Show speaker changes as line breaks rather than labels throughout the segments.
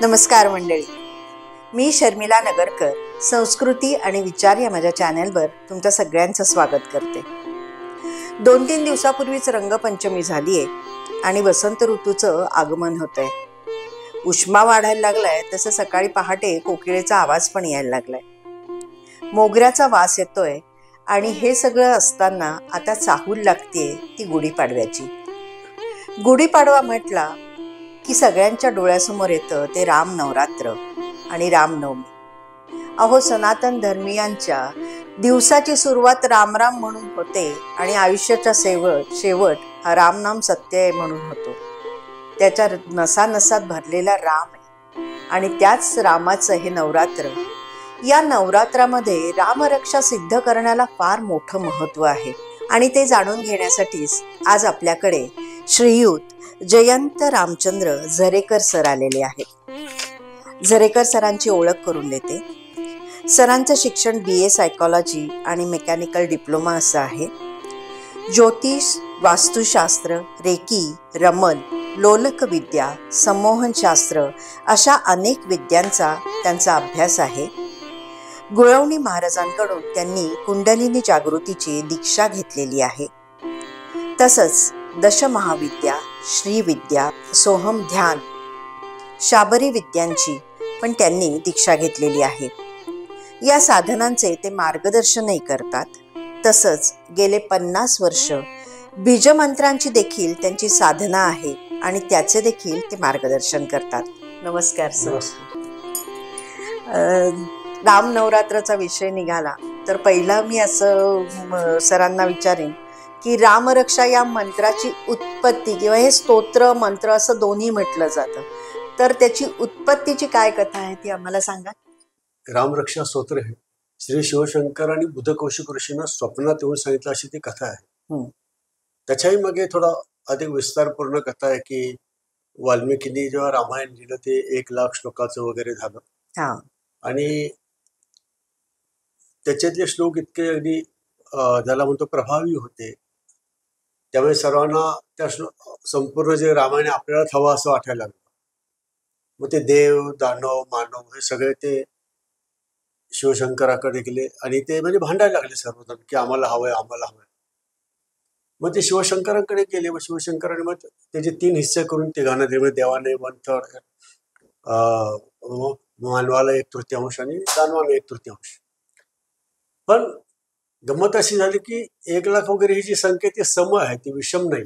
नमस्कार मंडळी, मी शर्मिला नगरकर संस्कृती आणि विचार या माझ्या चॅनलवर तुमच्या सगळ्यांचं स्वागत करते. 2-3 दिवसापूर्वीच रंगपंचमी झाली आहे आणि वसंत ऋतूचं आगमन होतंय. उष्मा वाढायला लागलाय, तसं सकाळी पहाटे कोकिळेचा आवाज पण यायला लागलाय. मोगऱ्याचा वास येतोय आणि हे सगळं असताना आता चाहूल लागतेय ती गुढीपाडव्याची. गुढीपाडवा म्हटला की सगळ्यांच्या डोळ्यासमोर येतं ते राम नवरात्र आणि रामनवमी. अहो, सनातन धर्मियांच्या दिवसाची सुरुवात राम राम म्हणून होते आणि आयुष्याचा शेवट हा रामनाम सत्य आहे म्हणून होतो. त्याच्या नसानसात भरलेला राम आहे आणि त्याच रामाचं हे नवरात्र. या नवरात्रामध्ये रामरक्षा सिद्ध करण्याला फार मोठं महत्त्व आहे आणि ते जाणून घेण्यासाठीच आज आपल्याकडे श्रीयुत जयंत रामचंद्र झरेकर सर आलेले आहेत. झरेकर सरांची ओळख करून देते. सरांचं शिक्षण BA सायकॉलॉजी आणि मेकॅनिकल डिप्लोमा असं आहे. ज्योतिष, वास्तुशास्त्र, रेकी, रमल, लोलकविद्या, संमोहनशास्त्र अशा अनेक विद्यांचा त्यांचा अभ्यास आहे. गुळवणी महाराजांकडून त्यांनी कुंडलिनी जागृतीची दीक्षा घेतलेली आहे. तसंच दशमहाविद्या, श्रीविद्या, सोहम ध्यान, शाबरी विद्यांची पण त्यांनी दीक्षा घेतलेली आहे. या साधनांचे ते मार्गदर्शनही करतात. तसंच गेले 50 वर्ष बीजमंत्रांची देखील त्यांची साधना आहे आणि त्याचे देखील ते मार्गदर्शन करतात. नमस्कार सर. राम नवरात्राचा विषय निघाला तर पहिला मी असं सरांना विचारेन की रामरक्षा या मंत्राची उत्पत्ती किंवा हे स्तोत्र मंत्र असं दोन्ही म्हटलं जातं, तर त्याची उत्पत्तीची काय कथा आहे ती आम्हाला सांगा.
रामरक्षा स्तोत्र हे श्री शिवशंकर आणि बुधकौशिक ऋषींना स्वप्नात येऊन सांगितलं अशी ती कथा आहे. त्याच्याही मागे थोडा अधिक विस्तारपूर्ण कथा आहे की वाल्मिकींनी जेव्हा रामायण लिहिलं ते 1,00,000 श्लोकाचं वगैरे झालं आणि त्याच्यातले श्लोक इतके अगदी ज्याला म्हणतो प्रभावी होते. त्यामुळे सर्वांना त्या संपूर्ण जे रामायण आपल्याला हवं असं वाटायला लागलं. मग ते देव, दानव, मानव हे सगळे ते शिवशंकराकडे गेले आणि ते म्हणजे भांडायला लागले सर्वजण की आम्हाला हवंय, आम्हाला हवंय. मग ते शिवशंकरांकडे गेले. मग शिवशंकरांनी मग त्याचे 3 हिस्से करून तिघांना दिले. देवाने 1/3, मानवाला 1/3 आणि दानवाला 1/3. पण गंमत अशी झाली की 1,00,000 वगैरे ही जी संख्या ती सम आहे, ती विषम नाही.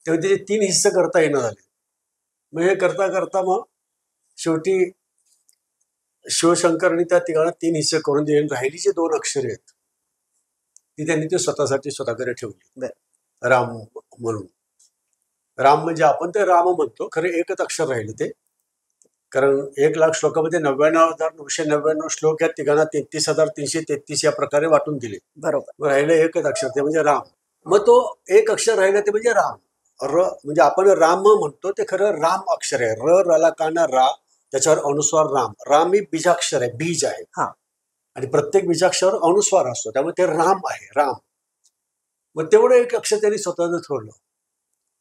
तेव्हा त्याचे 3 हिस्से करता येणं झाले. मग हे करता करता मग शेवटी शिवशंकरांनी त्या तिघांना 3 हिस्से करून दिले. राहिली जे 2 अक्षरे आहेत ती त्यांनी ते स्वतःसाठी स्वतःकडे ठेवली राम म्हणून. राम म्हणजे आपण ते राम म्हणतो, खरे एकच अक्षर राहिले ते. कारण 1,00,000 श्लोकामध्ये 99,999 श्लोक या तिघांना 33,333 या प्रकारे वाटून दिले.
बरोबर.
राहिलं एकच अक्षर, ते म्हणजे राम. मग तो एक अक्षर राहिलं ते म्हणजे राम. र म्हणजे आपण राम म्हणतो ते खरं राम अक्षर आहे. रला काना रा, त्याच्यावर अनुस्वार राम. राम ही बीजाक्षर आहे, बीज आहे. आणि प्रत्येक बीजाक्षर अनुस्वार असतो, त्यामुळे ते राम आहे, राम. मग तेवढं एक अक्षर त्यांनी स्वतःच ठेवलं.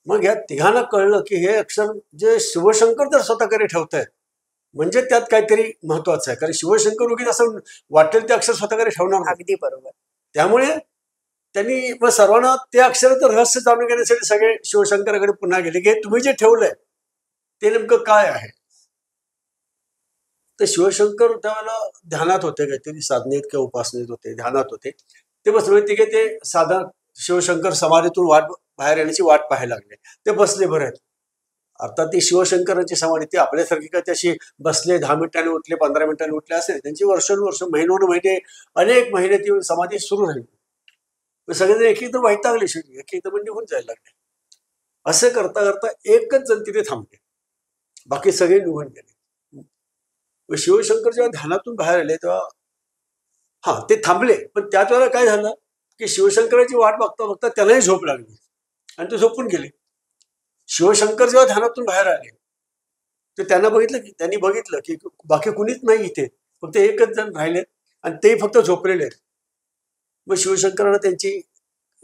मग या तिघांना कळलं की हे अक्षर जे शिवशंकर जर स्वतःकडे ठेवतायत म्हणजे त्यात काहीतरी महत्वाचं आहे. कारण शिवशंकर उगीच असं वाटेल ते अक्षर स्वतःकडे ठेवणार नाही.
अगदी बरोबर.
त्यामुळे त्यांनी मग सर्वांना ते अक्षराचं रहस्य जाणून घेण्यासाठी सगळे शिवशंकराकडे पुन्हा गेले की तुम्ही जे ठेवलंय ते नेमकं काय आहे. तर शिवशंकर त्यावेळेला ध्यानात होते, काहीतरी साधनेत किंवा उपासनेत होते, ध्यानात होते. ते बसले तिघे ते साधा शिवशंकर समाधीतून बाहेर येण्याची वाट पाहायला लागले. ते बसले बरं आहेत. अर्थात ती शिवशंकरांची समाधी ती आपल्यासारखी काय त्याशी बसले 10 मिनिटांनी उठले, 15 मिनिटांनी उठले असे. त्यांची वर्षानुवर्ष, महिने, अनेक महिने ती समाधी सुरू राहिली. सगळेजण एक वैतागले, शेवटी एक म्हणजे निघून जायला लागले. असं करता करता एकच जण तिथे थांबले, बाकी सगळे निघून गेले. शिवशंकर जेव्हा ध्यानातून बाहेर आले तेव्हा ते थांबले. पण त्याच वेळेला काय झालं की शिवशंकराची वाट बघता बघता त्यालाही झोप लागली आणि ते झोपून गेले. शिवशंकर जेव्हा ध्यानातून बाहेर आले तर त्यांनी बघितलं की बाकी कुणीच नाही इथे, फक्त एकच जण राहिले आणि ते फक्त झोपलेले आहेत. मग शिवशंकरांना त्यांची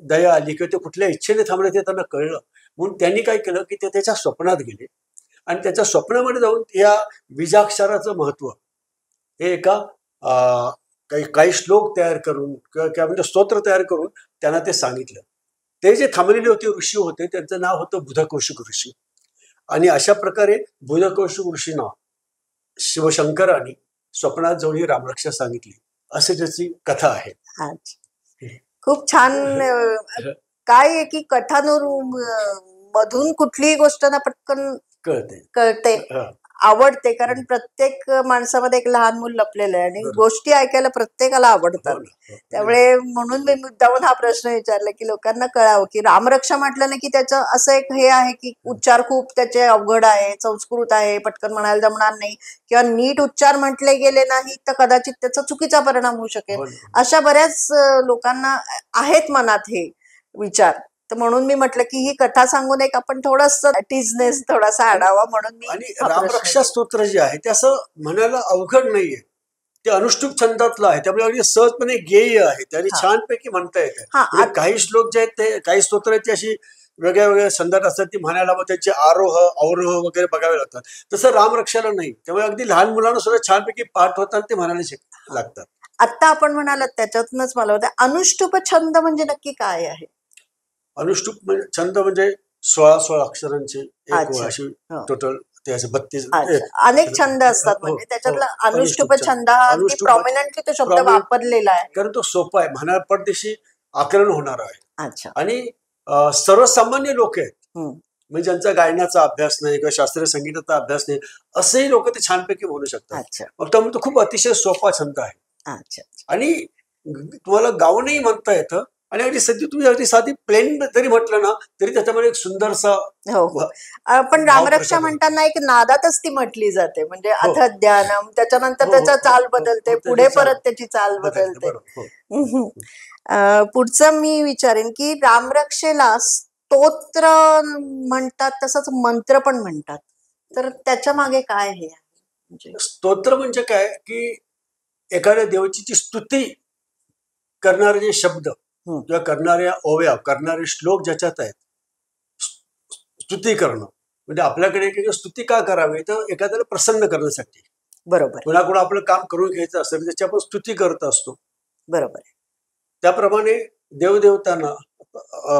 दया आली किंवा ते कुठल्या इच्छेने थांबले ते त्यांना कळलं. म्हणून त्यांनी काय केलं की ते त्याच्या स्वप्नात गेले आणि त्याच्या स्वप्नामध्ये जाऊन या बीजाक्षराचं महत्व हे एका काही श्लोक तयार करून किंवा म्हणजे स्तोत्र तयार करून त्यांना ते सांगितलं. ते जे थांबलेले होते ऋषी होते त्यांचं नाव होतं बुधकौशिक ऋषी. आणि अशा प्रकारे बुधकौशिक ऋषींना शिवशंकरांनी स्वप्नात जाऊन ही रामरक्षा सांगितली, असे त्याची कथा आहे.
खूप छान. काय आहे की कथानूर मधून कुठलीही गोष्ट ना पटकन कळते, आवडते. कारण प्रत्येक माणसामध्ये एक लहान मूल लपलेलं आहे आणि गोष्टी ऐकायला प्रत्येकाला आवडतात. त्यामुळे म्हणून मी मुद्दामून हा प्रश्न विचारला की लोकांना कळावं की रामरक्षा म्हटलं ना की त्याचं असं एक हे आहे की उच्चार खूप त्याचे अवघड आहे, संस्कृत आहे, पटकन म्हणायला जमणार नाही किंवा नीट उच्चार म्हटले गेले नाही तर कदाचित त्याचा चुकीचा परिणाम होऊ शकेल. अशा बऱ्याच लोकांना आहेत मनात हे विचार. तर म्हणून मी म्हटलं की ही कथा सांगून एक आपण थोडंसं टिजनेस थोडासा आणावा म्हणून मी.
आणि रामरक्षा स्तोत्र जे आहे ते असं म्हणायला अवघड नाहीये, ते अनुष्टुप छंदातलं आहे, त्यामुळे अगदी सहजपणे गेय आहे, त्याने छानपैकी म्हणता येते. काही श्लोक जे आहेत ते काही स्तोत्र आहेत ती अशी वेगळ्या वेगळ्या छंदात असतात, ती म्हणायला मग त्याचे आरोह अवरोह वगैरे बघावे लागतात. तसं रामरक्षाला नाही, त्यामुळे अगदी लहान मुलांना सुद्धा छानपैकी पाठ होतात, ते म्हणायला लागतात.
आता आपण म्हणालात त्याच्यातूनच मला होतं अनुष्टुप छंद म्हणजे नक्की काय आहे?
अनुष्टुप म्हणजे छंद म्हणजे 16 अक्षरांची एक ओळ अशी टोटल ते असे 32
अनेक छंद असतात. म्हणजे त्याच्यातला अनुष्टुप छंद हा अगदी प्रॉमिनंटली तो शब्द वापरलेला आहे,
कारण तो सोपा आहे, म्हणायला पटदिशी आकलन होणार आहे.
अच्छा.
आणि सर्वसामान्य लोक आहेत म्हणजे ज्यांचा गायनाचा अभ्यास नाही किंवा शास्त्रीय संगीताचा अभ्यास नाही असेही लोक ते छानपैकी म्हणू शकतात. मग त्यामुळे तो खूप अतिशय सोपा छंद आहे. आणि तुम्हाला गाऊनही म्हणता येतं आणि अगदी सध्या तुम्ही अगदी साधी प्लेन जरी म्हटलं ना तरी त्याच्यामध्ये एक सुंदरसा.
पण रामरक्षा म्हणताना एक नादातच ती म्हटली जाते, म्हणजे अथ ध्यानम, त्याच्यानंतर त्याचा चाल बदलते, पुढे परत त्याची चाल बदलते. पुढचं मी विचारेन की रामरक्षेला स्तोत्र म्हणतात तसंच मंत्र पण म्हणतात, तर त्याच्या मागे काय हे आहे?
स्तोत्र म्हणजे काय की एखाद्या देवाची स्तुती करणारे जे शब्द किंवा करणाऱ्या ओव्या करणारे श्लोक ज्याच्यात आहेत, स्तुती करणं म्हणजे आपल्याकडे स्तुती का करावी तर एखाद्याला प्रसन्न करण्यासाठी.
बरोबर.
कुणाकुणा आपलं काम करून घ्यायचं असेल त्याची आपण स्तुती करत असतो.
बरोबर. त्याप्रमाणे
देवदेवतांना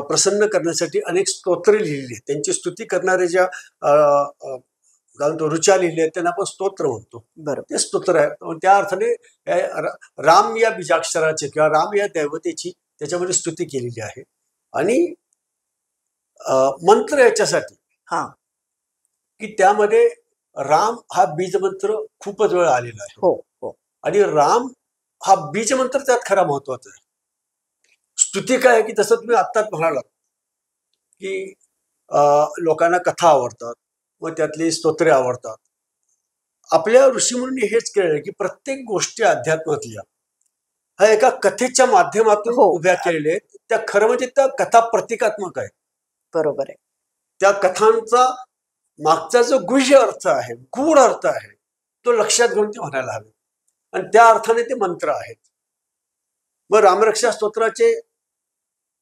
प्रसन्न करण्यासाठी अनेक स्तोत्र लिहिली आहेत, त्यांची स्तुती करणारे ज्या ऋचा लिहिली आहेत त्यांना आपण स्तोत्र म्हणतो. ते स्तोत्र आहे. त्या अर्थाने राम या बीजाक्षराचे किंवा राम या दैवतेची त्याच्यामध्ये स्तुती केलेली आहे. आणि मंत्र याच्यासाठी की त्यामध्ये राम हा बीज मंत्र खूपच वेळ आलेला आहे. आणि राम हा बीज मंत्र त्यात खरा महत्वाचा आहे. स्तुती काय आहे की तसं तुम्ही आत्ताच म्हणालात की लोकांना कथा आवडतात व त्यातली स्तोत्रे आवडतात. आपल्या ऋषीमुनी हेच केलं की प्रत्येक गोष्टी अध्यात्मातल्या ह्या एका कथेच्या माध्यमातून उभ्या केलेल्या आहेत. त्या खरं म्हणजे त्या कथा प्रतिकात्मक आहेत.
बरोबर आहे.
त्या कथांचा मागचा जो गुह्य अर्थ आहे, गूढ अर्थ आहे, तो लक्षात घेऊन ते म्हणायला हवे आणि त्या अर्थाने ते मंत्र आहेत. मग रामरक्षा स्तोत्राचे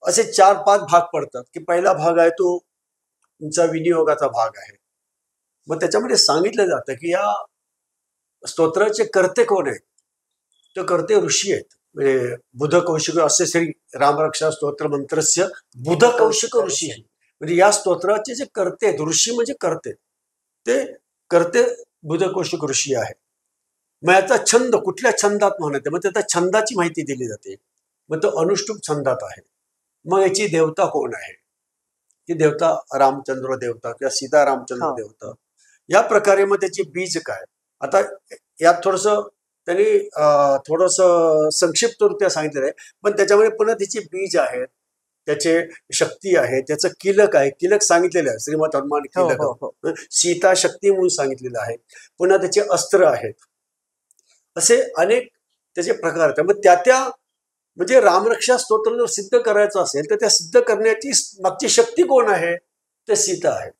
असे 4-5 भाग पडतात की पहिला भाग आहे तो तुमचा विनियोगाचा भाग आहे. मग त्याच्यामध्ये सांगितलं जातं की या स्तोत्राचे कर्ते कोण आहेत, ते कर्ते ऋषी आहेत. म्हणजे बुधकौशिक असे श्री रामरक्षा स्तोत्र मंत्रस्य बुधकौशिक ऋषी, म्हणजे या स्तोत्राचे जे कर्ते आहेत, ऋषी म्हणजे कर्ते, ते कर्ते बुधकौशिक ऋषी आहे. मग याचा छंद कुठल्या छंदात म्हणते, मग त्याचा छंदाची माहिती दिली जाते. मग तो अनुष्टुप छंदात आहे. मग याची देवता कोण आहे, ती देवता रामचंद्र देवता किंवा सीता रामचंद्र देवता. या प्रकारे मग त्याची बीज काय. आता यात त्यांनी थोडस संक्षिप्तरित्या सांगितलेलं आहे, पण त्याच्यामध्ये पुन्हा त्याची बीज आहेत, त्याचे शक्ती आहे, त्याचं किलक आहे. किलक सांगितलेलं आहे श्रीमद हनुमान किलक. सीता शक्ती म्हणून सांगितलेलं आहे. पुन्हा त्याचे अस्त्र आहेत. असे अनेक त्याचे प्रकार आहेत. मग त्या म्हणजे रामरक्षा स्तोत्र जर सिद्ध करायचं असेल तर त्या सिद्ध करण्याची मागची शक्ती कोण आहे, ते सीता आहे.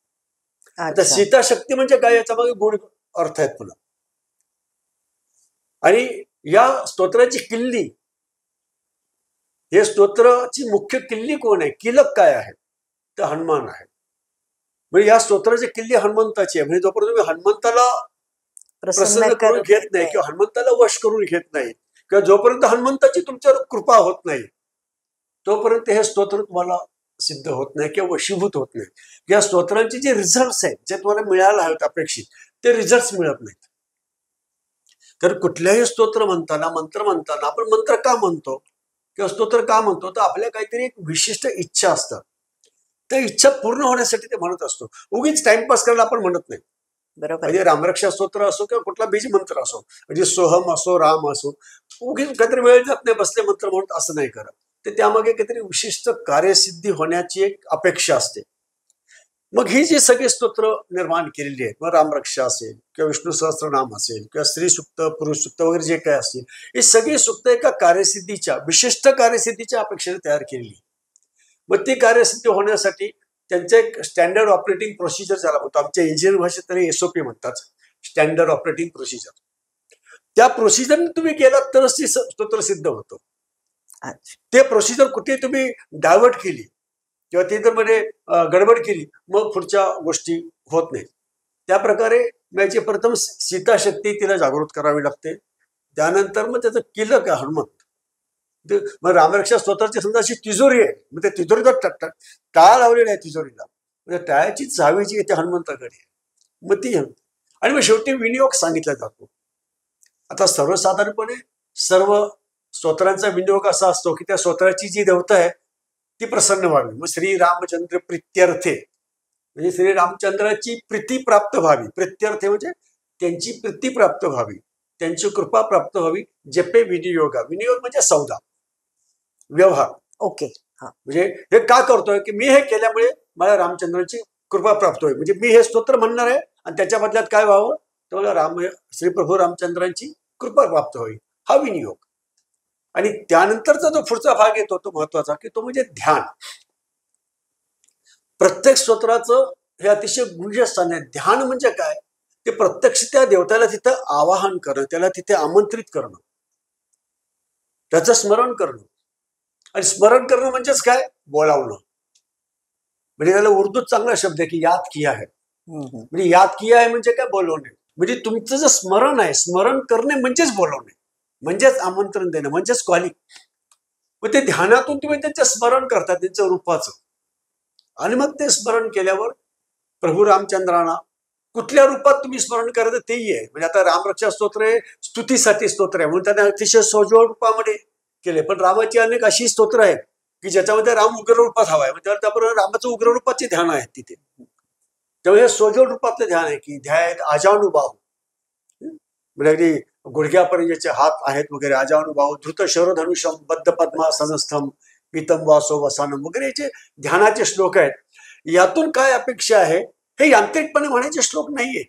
आता सीता शक्ती म्हणजे काय याचा मागे गूढ अर्थ आहेत पुन्हा. आणि या स्तोत्राची किल्ली, हे स्तोत्राची मुख्य किल्ली कोण आहे, किलक काय आहे, तर हनुमान आहे. म्हणजे या स्तोत्राची किल्ली हनुमंताची आहे. म्हणजे जोपर्यंत तुम्ही हनुमंताला प्रसन्न करून घेत नाही किंवा हनुमंताला वश करून घेत नाही किंवा जोपर्यंत हनुमंताची तुमच्यावर कृपा होत नाही तोपर्यंत हे स्तोत्र तुम्हाला सिद्ध होत नाही किंवा वशीभूत होत नाही. या स्तोत्रांचे जे रिझल्ट आहेत जे तुम्हाला मिळायला हवेत अपेक्षित ते रिझल्ट मिळत नाहीत. तर कुठल्याही स्तोत्र म्हणताना मंत्र म्हणताना आपण मंत्र का म्हणतो किंवा स्तोत्र का म्हणतो तर आपल्या काहीतरी एक विशिष्ट इच्छा असतात. त्या इच्छा पूर्ण होण्यासाठी ते म्हणत असतो. उगीच टाइमपास करायला आपण म्हणत नाही.
बरोबर.
म्हणजे रामरक्षा स्तोत्र असो किंवा कुठला बीज मंत्र असो म्हणजे सोहम असो राम असो उगीच काहीतरी वेळ जात नाही बसले मंत्र म्हणत असं नाही करत. ते त्यामागे काहीतरी विशिष्ट कार्यसिद्धी होण्याची एक अपेक्षा असते. मग ही जी सगळी स्तोत्र निर्माण केलेली आहेत मग रामरक्षा असेल किंवा विष्णू सहस्त्रनाम असेल किंवा स्त्री सुक्त पुरुष सुक्त वगैरे जे काय असतील ही सगळी सुक्त एका कार्यसिद्धीच्या विशिष्ट कार्यसिद्धीच्या अपेक्षेने तयार केलेली. मग ती कार्यसिद्धी होण्यासाठी त्यांचं एक स्टँडर्ड ऑपरेटिंग प्रोसिजर ज्याला म्हणतो आमच्या इंजिनिअर भाषेत तरी SOP म्हणतात स्टँडर्ड ऑपरेटिंग प्रोसिजर. त्या प्रोसिजरने तुम्ही गेलात तरच ती स्तोत्र सिद्ध होतं. ते प्रोसिजर कुठे तुम्ही डायव्हर्ट केली किंवा ती जर मध्ये गडबड केली मग पुढच्या गोष्टी होत नाहीत. त्या प्रकारे म्हणजे प्रथम सीताशक्ती तिला जागृत करावी लागते. त्यानंतर मग त्याचं किल्लं काय हनुमंत मग रामरक्षा स्तोत्राची समजा अशी तिजोरी आहे मग त्या तिजोरीचा टाळ लावलेला आहे तिजोरीला म्हणजे टाळ्याची चावी जी आहे ती हनुमंताकडे आहे मग ती आणि मग शेवटी विनियोग सांगितला जातो. आता सर्वसाधारणपणे सर्व स्तोत्रांचा विनियोग असा असतो की त्या स्तोत्राची जी देवता आहे ती प्रसन्न व्हावी. मग श्री रामचंद्र प्रित्यर्थे म्हणजे श्री रामचंद्राची प्रीती प्राप्त व्हावी. प्रित्यर्थे म्हणजे त्यांची प्रीती प्राप्त व्हावी त्यांची कृपा प्राप्त व्हावी. जपे विनियोगा विनियोग म्हणजे सौदा व्यवहार.
ओके.
म्हणजे हे का करतोय की मी हे केल्यामुळे मला रामचंद्राची कृपा प्राप्त होईल म्हणजे मी हे स्तोत्र म्हणणार आहे आणि त्याच्या बदल्यात काय व्हावं तर मला श्री प्रभू रामचंद्रांची कृपा प्राप्त होईल हा विनियोग. आणि त्यानंतरचा जो पुढचा भाग येतो तो महत्वाचा की तो म्हणजे ध्यान. प्रत्येक स्तोत्राचं हे अतिशय गुह्य स्थान आहे. ध्यान म्हणजे काय ते प्रत्यक्ष त्या देवताला तिथं आवाहन करणं त्याला तिथे आमंत्रित करणं त्याचं स्मरण करणं. आणि स्मरण करणं म्हणजेच काय बोलावणं म्हणजे त्याला उर्दूत चांगला शब्द आहे की याद किया है. म्हणजे याद किया आहे म्हणजे काय बोलवणे म्हणजे तुमचं जे स्मरण आहे स्मरण करणे म्हणजेच बोलवणे म्हणजेच आमंत्रण देणं म्हणजेच कॉलिंग. मग ते ध्यानातून तुम्ही त्यांचं स्मरण करता त्यांच्या रूपाचं आणि मग ते स्मरण केल्यावर प्रभू रामचंद्रांना कुठल्या रूपात तुम्ही स्मरण करायचं तेही आहे. म्हणजे आता रामरक्षा स्तोत्र आहे स्तुतीसाठी स्तोत्र आहे म्हणून त्यांना अतिशय सोजवळ रूपामध्ये केले. पण रामाची अनेक अशी स्तोत्र आहेत की ज्याच्यामध्ये राम उग्र रूपात हवा आहे म्हणजे त्याबरोबर रामाचं उग्र रूपाचे ध्यान आहेत तिथे. त्यामुळे हे सोजवळ रूपातलं ध्यान आहे की ध्याय आजानुभाव म्हणजे अगदी गुडघ्यापर्यंतचे हात आहेत वगैरे आजानुभाव धृत शरधनुषम बद्ध पद्मासनस्थम पीतम वासो वसानम वगैरे याचे ध्यानाचे श्लोक आहेत. यातून काय अपेक्षा आहे हे यांत्रिकपणे म्हणायचे श्लोक नाहीये.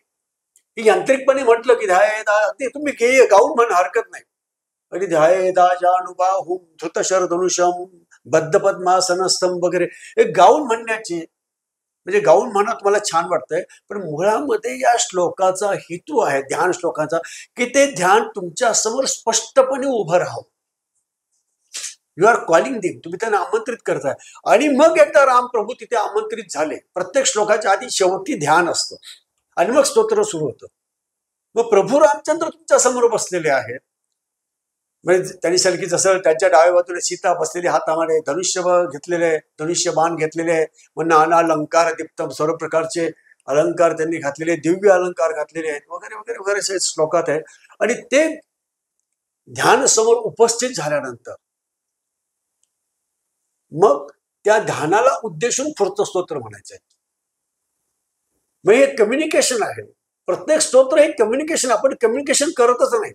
हे यांत्रिकपणे म्हटलं की ध्याय ते तुम्ही गाऊन म्हणा हरकत नाही. आणि ध्याय दाजानुभाव धृत शरधनुषम बद्ध पद्मासनस्थम वगैरे हे गाऊन म्हणण्याचे म्हणजे गाऊन म्हणा तुम्हाला छान वाटतंय पण मुळामध्ये या श्लोकाचा हेतू आहे ध्यान श्लोकाचा की ते ध्यान तुमच्या समोर स्पष्टपणे उभं राहावं. यू आर कॉलिंग देम तुम्ही त्यांना आमंत्रित करताय. आणि मग एकदा राम प्रभू तिथे आमंत्रित झाले प्रत्येक श्लोकाच्या आधी शेवटी ध्यान असतं आणि मग स्तोत्र सुरू होतं. मग प्रभू रामचंद्र तुमच्या समोर बसलेले आहेत म्हणजे त्यांनी सलकी जसं त्यांच्या डाव्या बाजूला सीता बसलेली हातामध्ये धनुष्य घेतलेले धनुष्य बाण घेतलेले आहे मग नाना अलंकार दीप्तम सर्व प्रकारचे अलंकार त्यांनी घातलेले दिव्य अलंकार घातलेले आहेत वगैरे वगैरे वगैरे श्लोकात आहे. आणि ते ध्यान समोर उपस्थित झाल्यानंतर मग त्या ध्यानाला उद्देशून पुढचं स्तोत्र म्हणायचं आहे. मग हे कम्युनिकेशन आहे. प्रत्येक स्तोत्र हे कम्युनिकेशन आपण कम्युनिकेशन करतच नाही.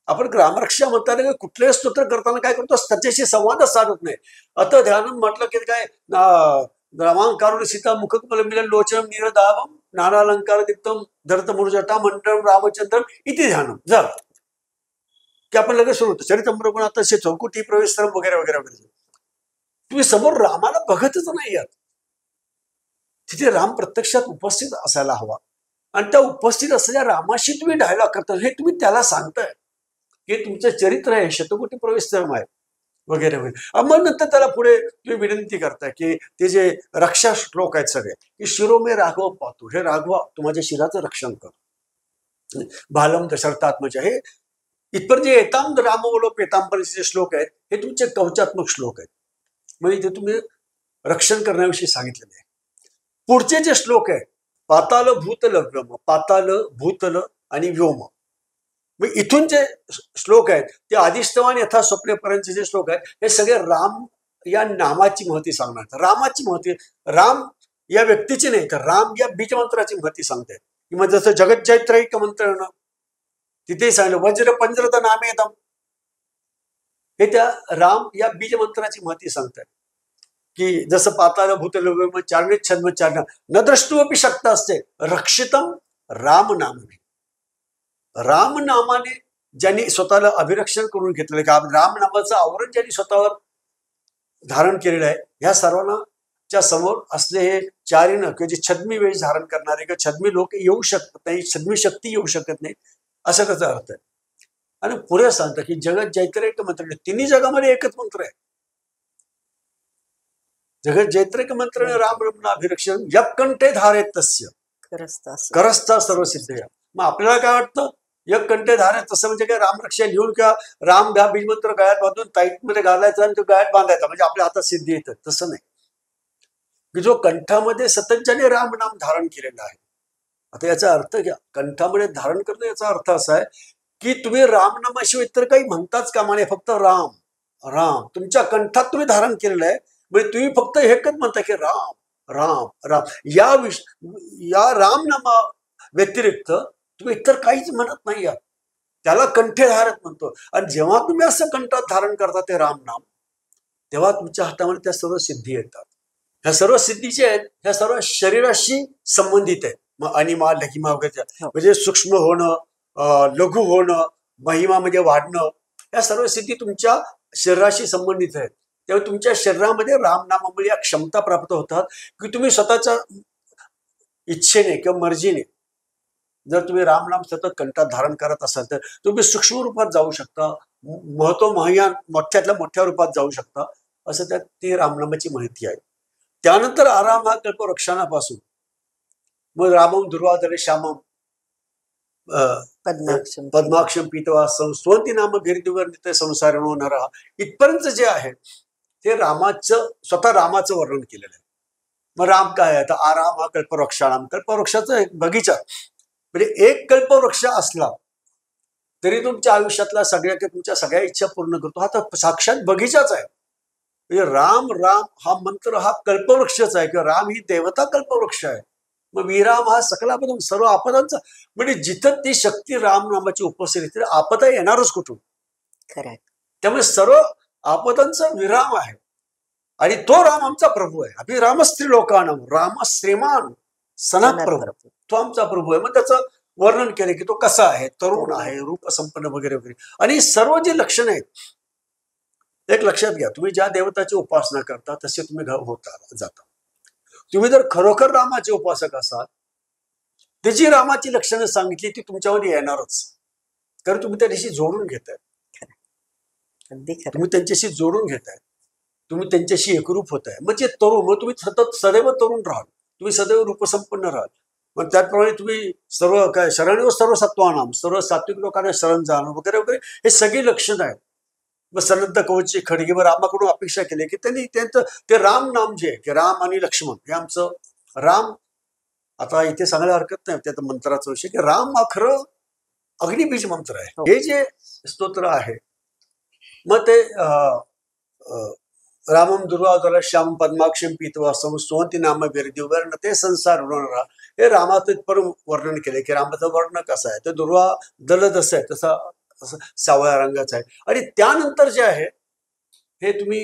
आपण रामरक्षा म्हणताना कुठलेही स्तोत्र करताना काय करतो त्याच्याशी संवादच साधत नाही. अत ध्यानम म्हटलं की काय रामांकारुण सीता मुखकमल मिलन लोचनम निरदावम नानालंकार दीप्तम धरत मुर्जटा मंडळम रामचंद्रम इथे ध्यानम झालं की आपण लगेच सुरू होतो. चरितम्र आता चौकुटी प्रवेशरम वगैरे वगैरे वगैरे. तुम्ही समोर रामाला बघतच नाही आहात. तिथे राम प्रत्यक्षात उपस्थित असायला हवा आणि त्या उपस्थित असलेल्या रामाशी तुम्ही डायलॉग करता हे तुम्ही त्याला सांगताय की तुमचं चरित्र आहे शतकोटी प्रवेशरम आहे. वगैरे वगैरे. मग नंतर त्याला पुढे तुम्ही विनंती करताय की ते जे रक्षा श्लोक आहेत सगळे की शिरो मे राघव पाहतो, हे राघवा तू माझ्या शिराचं रक्षण कर, भालम दशरथात्मजा. हे इथपर्यंत जे एताम रामवलो पेतांबरीचे श्लोक आहेत हे तुमचे कवचात्मक श्लोक आहेत. म्हणजे इथे तुम्ही रक्षण करण्याविषयी सांगितलेले आहे. पुढचे जे श्लोक आहेत पाताल भूतल व्योम, पाताल भूतल आणि व्योम, मग इथून जे श्लोक आहेत ते आदिष्टवान यथा स्वप्नेपर्यंतचे जे श्लोक आहेत हे सगळे राम या नामाची महती सांगणार. रामाची महती, राम या व्यक्तीची नाही तर राम या बीजमंत्राची महती सांगतायत. किंवा जसं जगज्जैत्रैक मंत्र तिथेही सांगितलं वज्र पंजरत नामेदम, हे त्या राम या बीजमंत्राची महती सांगतात की जसं पाताल भूतल चारणे छद्मचारण न द्रष्टुमपि शक्त असते रक्षितम राम नामने. राम नामाने ज्यांनी स्वतःला अभिरक्षण करून घेतलेलं का राम नामाचं आवरण ज्यांनी स्वतःवर धारण केलेलं आहे, ह्या सर्वांच्या समोर असले हे चारिण किंवा जे छद्मी वेश धारण करणारे किंवा छद्मी लोक येऊ शकत नाही, छद्मी शक्ती येऊ शकत नाही, असं त्याचा अर्थ आहे. आणि पुढे सांगतं की जगत जैत्रेक मंत्र, तिन्ही जगामध्ये एकच मंत्र आहे. जगत जैत्रेक मंत्र राम रमण अभिरक्षण यक कंठे धारे तस्य करस्ता सर्व सिद्ध. मग आपल्याला काय वाटतं यक कंठे धारे तसं म्हणजे काय रामरक्षा लिहून किंवा राम हा बीजमंत्र गळ्यात बांधून टाईटमध्ये घालायचा आणि तो गळ्यात बांधायचा म्हणजे आपल्या हातात सिद्धी येतं, तसं नाही. की जो कंठामध्ये सतत ज्याने राम नाम धारण केलेलं आहे. आता याचा अर्थ घ्या, कंठामध्ये धारण करणं याचा अर्थ असा आहे की तुम्ही रामनामाशिवाय इतर काही म्हणताच कामा नये, फक्त राम राम तुमच्या कंठात तुम्ही धारण केलेलं आहे. म्हणजे तुम्ही फक्त एकच म्हणता की राम राम राम. या रामनामा व्यतिरिक्त तुम्ही इतर काहीच म्हणत नाही आहात, त्याला कंठे धारत म्हणतो. आणि जेव्हा तुम्ही असं कंठात धारण करता ते रामनाम, तेव्हा तुमच्या हातामध्ये त्या सर्व सिद्धी येतात. ह्या सर्व सिद्धी जे आहेत ह्या सर्व शरीराशी संबंधित आहेत. मग अनिमा लघिमा वगैरे म्हणजे सूक्ष्म होणं, लघु होणं, महिमा म्हणजे वाढणं, या सर्व सिद्धी तुमच्या शरीराशी संबंधित आहेत. तेव्हा तुमच्या शरीरामध्ये रामनामामुळे या क्षमता प्राप्त होतात की तुम्ही स्वतःच्या इच्छेने किंवा मर्जीने जर तुम्ही रामनाम सतत कंठात धारण करत असाल तर तुम्ही सूक्ष्म रूपात जाऊ शकता, महत्वमहान मोठ्यातल्या मोठ्या रूपात जाऊ शकता. असं त्यात ती रामनामाची माहिती आहे. त्यानंतर आराम हा कल्पवृक्षाणापासून मग रामम दुर्वाधरे श्यामम पद्माक्षम पीतवा स्वंती नाम गिरिदिवर नित्य संसारणो नरा, इथपर्यंत जे आहे ते रामाचं स्वतः रामाचं वर्णन केलेलं आहे. मग राम काय आहे तर आराम हा कल्पवृक्षाणाम, कल्पवृक्षाचा एक बगीचा. म्हणजे एक कल्पवृक्ष असला तरी तुमच्या आयुष्यातला तुमच्या सगळ्या इच्छा पूर्ण करतो. हा तर साक्षात बगीचाच आहे. म्हणजे राम राम हा मंत्र हा कल्पवृक्षच आहे किंवा राम ही देवता कल्पवृक्ष आहे. मग विराम हा सकलापद सर्व आपदांचा, म्हणजे जिथं ती शक्ती राम नामाची उपस्थित तिथे आपदा येणारच कुठून.
खरं.
त्यामुळे सर्व आपदांचा विराम आहे. आणि तो राम आमचा प्रभू आहे. अभि रामस्त्री लोकांना राम श्रीमान सनत प्रभू, तो आमचा प्रभू आहे. मग त्याचं वर्णन केलं की तो कसा आहे, तरुण आहे, रूप संपन्न वगैरे वगैरे. आणि सर्व जी लक्षणं आहेत एक लक्षात घ्या, तुम्ही ज्या देवताची उपासना करता तसे तुम्ही होता जाता. तुम्ही जर खरोखर रामाचे उपासक असाल ती जी रामाची लक्षणं सांगितली ती तुमच्यामध्ये येणारच, कारण तुम्ही त्याच्याशी जोडून घेताय. तुम्ही त्यांच्याशी जोडून घेताय, तुम्ही त्यांच्याशी एकरूप होताय. म्हणजे तरुण, मग तुम्ही सतत सदैव तरुण राहाल, तुम्ही सदैव रूपसंपन्न राहाल. मग त्याचप्रमाणे तुम्ही सर्व काय शरण सर्व सत्वानाम, सर्व सात्विक लोकांना शरण जाणं वगैरे वगैरे हे सगळी लक्षणं आहेत. मग सनंत कवची खडगीवर रामाकडून अपेक्षा केली की त्यांनी त्यांचं ते राम नाम जे आहे की राम आणि लक्ष्मण हे आमचं राम. आता इथे सांगायला हरकत नाही त्या मंत्राचा विषय की राम हा खरं अग्निबीज मंत्र आहे. हे जे स्तोत्र आहे मग ते रामम दुर्वाधर श्याम पद्माक्षम पीतवा स्वंती नाम गिरिदिवर ते संसार उडवणारा, हे रामाचं परम वर्णन केले की रामाचं वर्ण कसं आहे तर दुर्वा दल जसं आहे तसा सावळ्या रंगाचा आहे. आणि त्यानंतर जे आहे हे तुम्ही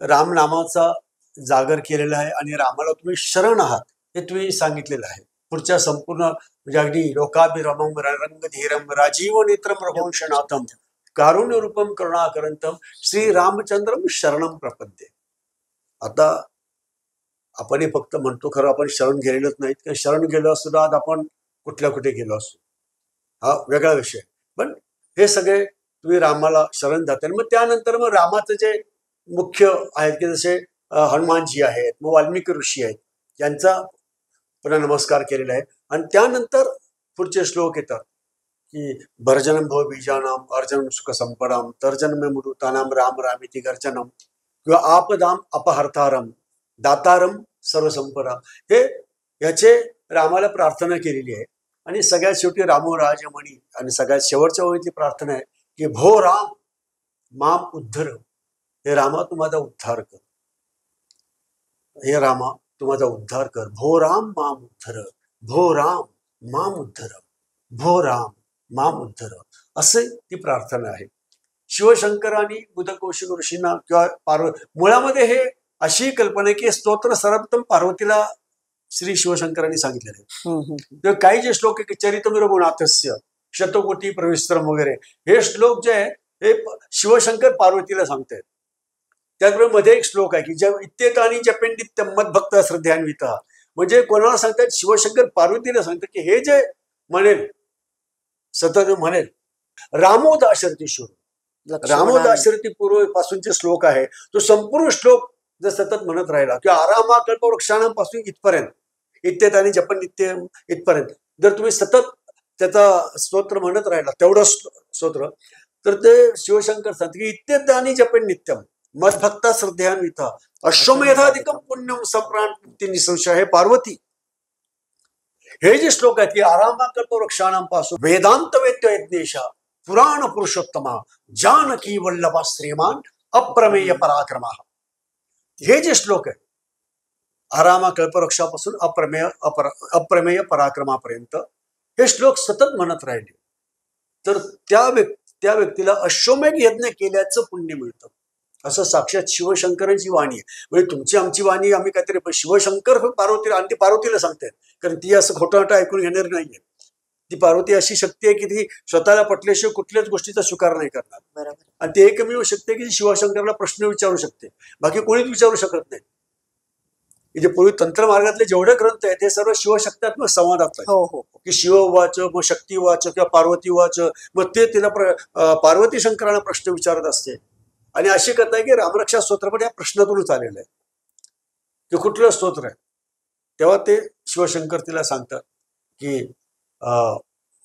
रामनामाचा जागर केलेला आहे आणि रामाला तुम्ही शरण आहात हे तुम्ही सांगितलेलं आहे. पुढच्या संपूर्ण म्हणजे अगदी लोकाभिरमम रंगधीरम राजीव नेत्रम रघुवंशनाथम कारुण्य रूपम करुणाकरंतम श्री रामचंद्रम शरणम प्रपद्ये. आता आपण हे फक्त म्हणतो खरं आपण शरण गेलेलोच नाहीत, किंवा शरण गेलो असतो आज आपण कुठल्या कुठे गेलो असतो हा वेगळा विषय. पण हे सगळे तुम्ही रामाला शरण जाता. मग त्यानंतर मग रामाचं जे मुख्य आहेत की जसे हनुमानजी आहेत, मग वाल्मिकी ऋषी आहेत, यांचा पुन्हा नमस्कार केलेला आहे. आणि त्यानंतर पुढचे श्लोक येतात की भर्जनम भव बीजानाम अर्जनम सुख संपदाम तर्जनम मृतानाम राम रामिति गर्जनम किंवा आपदाम अपहर्तारम दातारम सर्वसंपदा. हे याचे रामाला प्रार्थना केलेली आहे. आणि सगळ्यात शेवटी रामो राजमणी आणि सगळ्यात शेवटच्या ओळीतली प्रार्थना आहे की भो राम माम उद्धर. हे रामा तू माझा उद्धार कर, हे रामा तू माझा उद्धार कर. भो राम माम उद्धर, भो राम माम उद्धर, भो राम माम उद्धर, असे ती प्रार्थना आहे. शिवशंकरांनी बुधकौशिक ऋषींना किंवा मुळामध्ये हे अशी कल्पना आहे की स्तोत्र सर्वोत्तम पार्वतीला श्री शिवशंकरांनी सांगितलेले आहे. काही जे श्लोक आहे की चरितमिर गुणाथस्य शतकोटी प्रविस्त्रम वगैरे, हे श्लोक जे आहे हे शिवशंकर पार्वतीला सांगतायत. त्याचबरोबर मध्ये एक श्लोक आहे की इत्येतानी जपेंडित्य मदभक्त श्रद्धान्वित, म्हणजे कोणाला सांगतात, शिवशंकर पार्वतीला सांगतात की हे जे म्हणेल सतत म्हणेल रामोदाशरथी शूर, रामोदाशरथी पूर्व पासूनचे श्लोक आहे, तो संपूर्ण श्लोक जर सतत म्हणत राहिला किंवा आरामा कल्पवृक्षांपासून इथपर्यंत इत्येतानी जपनित्य इथपर्यंत जर तुम्ही सतत त्याचा स्तोत्र म्हणत राहिला, तेवढं स्तोत्र, तर ते शिवशंकर सांगतात की इत्येतानी जपन नित्यम मदभक्ता श्रद्धान्वित अश्वमेधाधिकम पुण्यम संप्राण निसंशय. हे पार्वती हे जे श्लोक आहेत की आरामा कल्पवृक्षांपासून वेदांत वेद्य यज्ञेशा पुराण पुरुषोत्तमा जानकी वल्लभा श्रीमान अप्रमेय पराक्रमा, हे जे श्लोक आहे आरामा कल्पवृक्षापासून अप्रमेय पराक्रमापर्यंत हे श्लोक सतत म्हणत राहिले तर त्या व्यक्तीला अश्वमेध यज्ञ केल्याचं पुण्य मिळतं, असं साक्षात शिवशंकरांची वाणी आहे. म्हणजे तुमची आमची वाणी आम्ही काहीतरी, पण शिवशंकर पार्वतीला आणि ती पार्वतीला सांगतात, कारण ती असं खोटाटा ऐकून घेणार नाहीये. ती पार्वती अशी शक्ती आहे की ती स्वतःला पटल्याशिवाय कुठल्याच गोष्टीचा स्वीकार नाही करणार.
बरोबर.
आणि ते एकमेव शक्ती आहे की शिवशंकरला प्रश्न विचारू शकते, बाकी कोणीच विचारू शकत नाही. जे पूर्वी तंत्रमार्गातले जेवढे ग्रंथ आहेत ते सर्व शिवशक्त्यात्मक संवादात आहे की शिव वाच, मग शक्ती वाच किंवा पार्वती वाच, मग ते तिला पार्वती शंकराला प्रश्न विचारत असते. आणि अशी कथा आहे की रामरक्षा स्तोत्र पण या प्रश्नातूनच आलेलं आहे की कुठलं स्तोत्र आहे, तेव्हा ते शिवशंकर तिला सांगतात की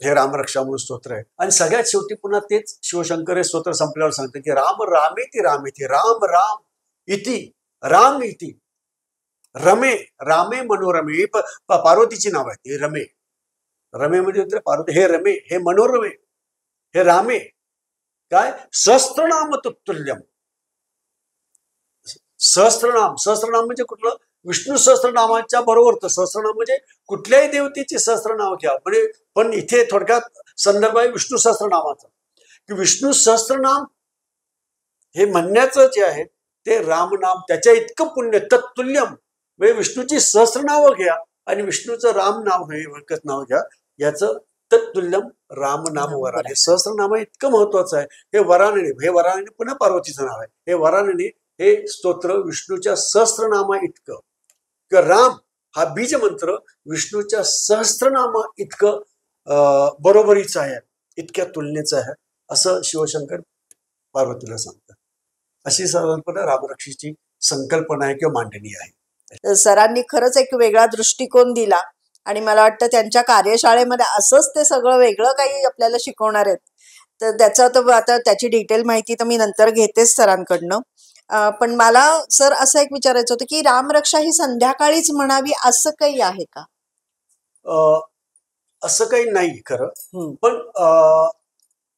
हे रामरक्षा म्हणून स्तोत्र आहे. आणि सगळ्यात शेवटी पुन्हा तेच शिवशंकर हे स्तोत्र संपल्यावर सांगतात की राम रामेति रामेति राम राम इति राम इति रमे रामे मनोरमे. ही पार्वतीची नाव आहे, हे रमे, रमे म्हणजे पार्वती, हे रमे, हे मनोरमे, हे रामे, काय सहस्त्रनाम तुल्यम. सहस्त्रनाम म्हणजे कुठलं, विष्णू सहस्त्रनामाच्या बरोबर. तर सहस्त्रनाम म्हणजे कुठल्याही देवतेचे सहस्त्रनाम घ्या, म्हणजे पण इथे थोडक्यात संदर्भ आहे विष्णू सहस्त्रनामाचा, की विष्णू सहस्त्रनाम हे म्हणण्याचं जे आहे ते रामनाम, त्याच्या इतकं पुण्य तत्तुल्यम. म्हणजे विष्णूची सहस्त्रनावं घ्या आणि विष्णूचं राम नाव हे एकच नाव घ्या, याचं तत्तुल्यम राम नाम वराने. सहस्त्रनाम इतकं महत्वाचं आहे. हे वराने पुन्हा पार्वतीचं नाव आहे. हे वराने हे स्तोत्र विष्णूच्या सहस्त्रनामा इतकं, किंवा राम हा बीज मंत्र विष्णूच्या सहस्त्रनामा इतकं बरोबरीचं आहे, इतक्या तुलनेचं आहे, असं शिवशंकर पार्वतीला सांगतात. अशी साधारणपणे रामरक्षेची संकल्पना आहे किंवा मांडणी आहे.
सरांनी खरंच एक वेगळा दृष्टिकोन दिला आणि मला वाटतं त्यांच्या कार्यशाळेमध्ये असंच ते सगळं वेगळं काही आपल्याला शिकवणार आहेत. तर त्याचं तर आता त्याची डिटेल माहिती तर मी नंतर घेतेच सरांकडनं. पण मला सर असं एक विचारायचं होतं की रामरक्षा ही संध्याकाळीच म्हणावी असं काही आहे का?
असं काही नाही खरं, पण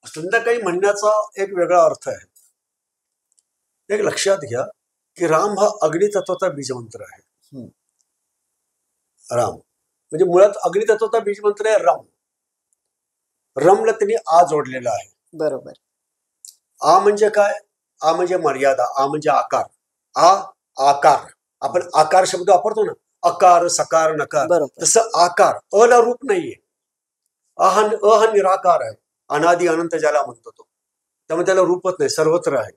संध्याकाळी म्हणण्याचा एक वेगळा अर्थ आहे. एक लक्षात घ्या की राम हा अग्नितत्वाचा बीजमंत्र आहे. राम म्हणजे मुळात अग्नितत्वाचा बीजमंत्र आहे रम. रमला त्यांनी आ जोडलेला आहे.
बरोबर.
आ म्हणजे काय? आ म्हणजे मर्यादा, आ म्हणजे आकार. आकार, आपण आकार शब्द वापरतो ना, अकार सकार नकार, तसं आकार. अला रूप नाहीये. अ हा निराकार आहे, अनादि अनंत ज्याला म्हणतो तो, त्यामुळे त्याला रूपच नाही, सर्वत्र आहे.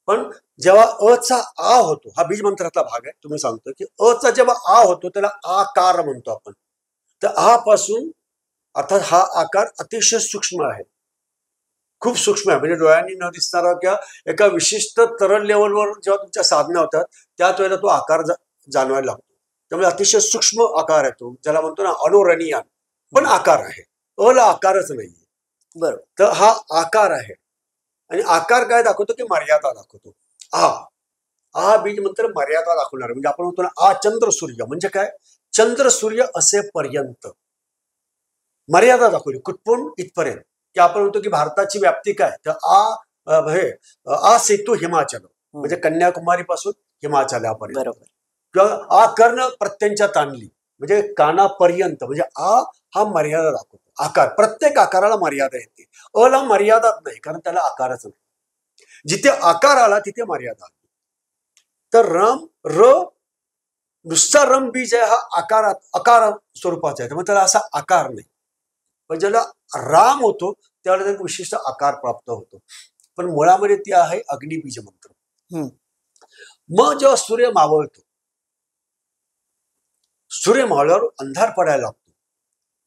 पण जेव्हा अचा आ होतो, हा बीज मंत्रातला भाग आहे, तुम्ही सांगतो की अचा जेव्हा आ होतो त्याला आकार म्हणतो आपण. तर आ पासून अर्थात हा आकार अतिशय सूक्ष्म आहे, खूप सूक्ष्म आहे, म्हणजे डोळ्यांनी न दिसणारा किंवा एका विशिष्ट तरल लेवलवर जेव्हा तुमच्या साधना होतात त्याच वेळेला तो आकार जाणवायला लागतो. त्यामुळे अतिशय सूक्ष्म आकार आहे तो, ज्याला म्हणतो ना अणुरणीयान, पण आकार आहे, अला आकारच नाहीये.
बरोबर.
तर हा आकार आहे. आणि आकार काय दाखवतो की मर्यादा दाखवतो. आ बीज मंत्र मर्यादा दाखवणार, म्हणजे आपण म्हणतो ना आ चंद्र सूर्य, म्हणजे काय, चंद्र सूर्य असेपर्यंत मर्यादा दाखवली, कुठून इथपर्यंत, की आपण म्हणतो की भारताची व्याप्ती काय, तर आ सेतू हिमाचल, म्हणजे कन्याकुमारी पासून हिमाचलापर्यंत.
बरोबर.
किंवा आ कर्ण प्रत्यंच्या ताणली, म्हणजे कानापर्यंत, म्हणजे आ हा मर्यादा दाखवतो. आकार, प्रत्येक आकाराला मर्यादा येते. अला मर्यादाच नाही, कारण त्याला आकारच नाही. जिथे आकार आला तिथे मर्यादा आली. तर रम र नुसता रम बीज आहे, हा आकार स्वरूपाचा आहे, त्यामुळे त्याला असा आकार नाही. पण ज्याला राम होतो त्यावेळेला एक विशिष्ट आकार प्राप्त होतो. पण मुळामध्ये ती आहे अग्निबीज मंत्र. मग जेव्हा सूर्य मावळतो, सूर्य मावळल्यावर अंधार पडायला लागतो,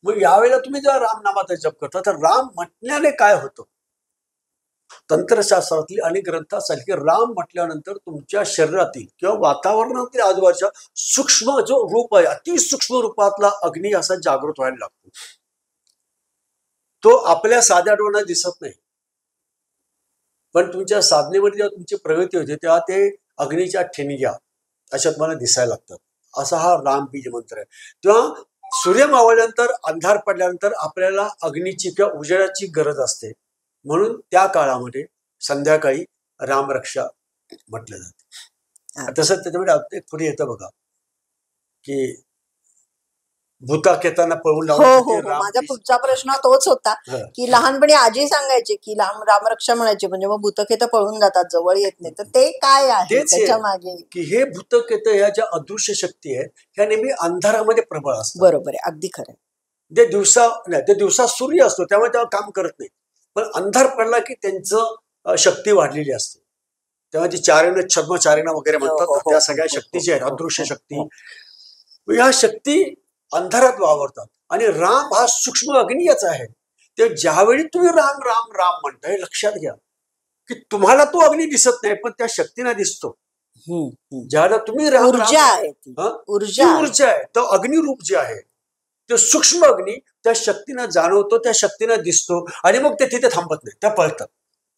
मग यावेळेला तुम्ही जेव्हा राम नामाचा जप करता तर राम म्हटल्याने काय होतं, तंत्रशास्त्रातली अनेक ग्रंथात सांगितले की राम म्हटल्यानंतर तुमच्या शरीरातील किंवा वातावरणातील आजूबाजूच्या सूक्ष्म जो रूप आहे, अतिसूक्ष्म रूपातला अग्नी असा जागृत व्हायला लागतो. तो आपल्या साध्या डोळ्यांना दिसत नाही, पण तुमच्या साधनेमध्ये जेव्हा तुमची प्रगती होते तेव्हा ते अग्नीच्या ठिणग्या अशा तुम्हाला दिसायला लागतात. असा हा रामबीज मंत्र आहे. तेव्हा सूर्य मावळल्यानंतर, अंधार पडल्यानंतर आपल्याला अग्नीची किंवा उजेडाची गरज असते, म्हणून त्या काळामध्ये संध्याकाळी रामरक्षा म्हटलं जाते. तसंच त्याच्यामध्ये एक पुढे येतं बघा की भूताक येताना पळून
हो हो हो. माझा पुढचा प्रश्न तोच होता की लहानपणी आजी सांगायची की रामरक्षा म्हणायची, म्हणजे मग भूतकेत पळून जातात, जवळ येत नाही. तर ते काय आहे त्याच्या मागे?
की हे भूतकेत ह्या ज्या अदृश्य शक्ती आहेत ह्या नेहमी अंधारामध्ये प्रबळ असतात.
बरोबर आहे, अगदी खरं.
ते दिवसा सूर्य असतो त्यामुळे तेव्हा काम करत नाही, पण अंधार पडला की त्यांचं शक्ती वाढलेली असते. तेव्हा ती चारिण छद्मचारिण वगैरे म्हणतात, त्या सगळ्या शक्तीच्या आहेत, अदृश्य शक्ती. ह्या शक्ती अंधारात वावरतात आणि राम हा सूक्ष्म अग्निच आहे. ते ज्यावेळी तुम्ही राम राम राम म्हणताय, लक्षात घ्या की तुम्हाला तो अग्नी दिसत नाही, पण त्या शक्तीला दिसतो. ज्याला तुम्ही राम
ऊर्जा आहे, ऊर्जा
आहे, तो अग्निरूप जे आहे ते सूक्ष्म अग्नी त्या शक्तीनं जाणवतो, त्या शक्तीनं दिसतो आणि मग ते तिथे थांबत नाही, त्या पळतात.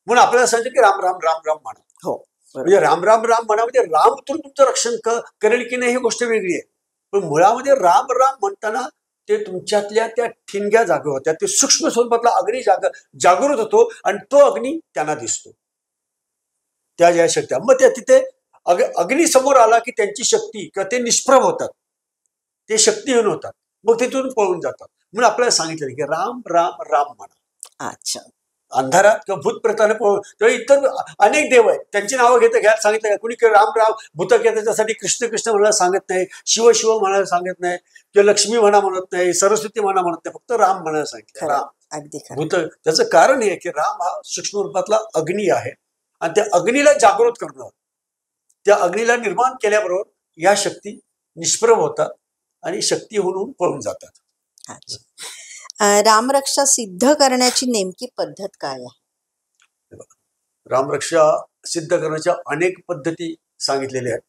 म्हणून आपल्याला सांगतो की राम राम राम राम म्हणा.
हो,
म्हणजे राम राम राम म्हणा, म्हणजे राम उतरून तुमचं रक्षण करेल की नाही ही गोष्ट वेगळी आहे, पण मुळामध्ये राम राम म्हणताना ते तुमच्यातल्या त्या ठिणग्या जागा होत्या, ते सूक्ष्म स्वरूपातला अग्नी जागृत होतो आणि तो अग्नी त्यांना दिसतो, त्या ज्या शक्ती. मग त्या तिथे अग्नी समोर आला की त्यांची शक्ती किंवा ते निष्प्रभ होतात, ते शक्तिहीन होतात, मग तिथून पळून जातात. म्हणून आपल्याला सांगितलं की राम राम राम म्हणा.
अच्छा.
अंधारात किंवा भूतप्रेताने तेव्हा इतर अनेक देव आहेत, त्यांची नावं घ्यायला सांगितलं का? कुणी राम राम भूतक त्याच्यासाठी कृष्ण कृष्ण म्हणायला सांगत नाही, शिव शिव म्हणायला सांगत नाही, किंवा लक्ष्मी म्हणा म्हणत नाही, सरस्वती म्हणा म्हणत नाही, फक्त राम म्हणायला सांगितलं. राम
अगदी
भूत. त्याचं कारण हे की राम हा सूक्ष्म रूपातला अग्नी आहे आणि त्या अग्नीला जागृत करणं, त्या अग्नीला निर्माण केल्याबरोबर या शक्ती निष्प्रभ होतात आणि शक्ती होऊन पळून जातात.
रामरक्षा सिद्ध करण्याची नेमकी पद्धत काय आहे?
रामरक्षा सिद्ध करण्याच्या अनेक पद्धती सांगितलेल्या आहेत,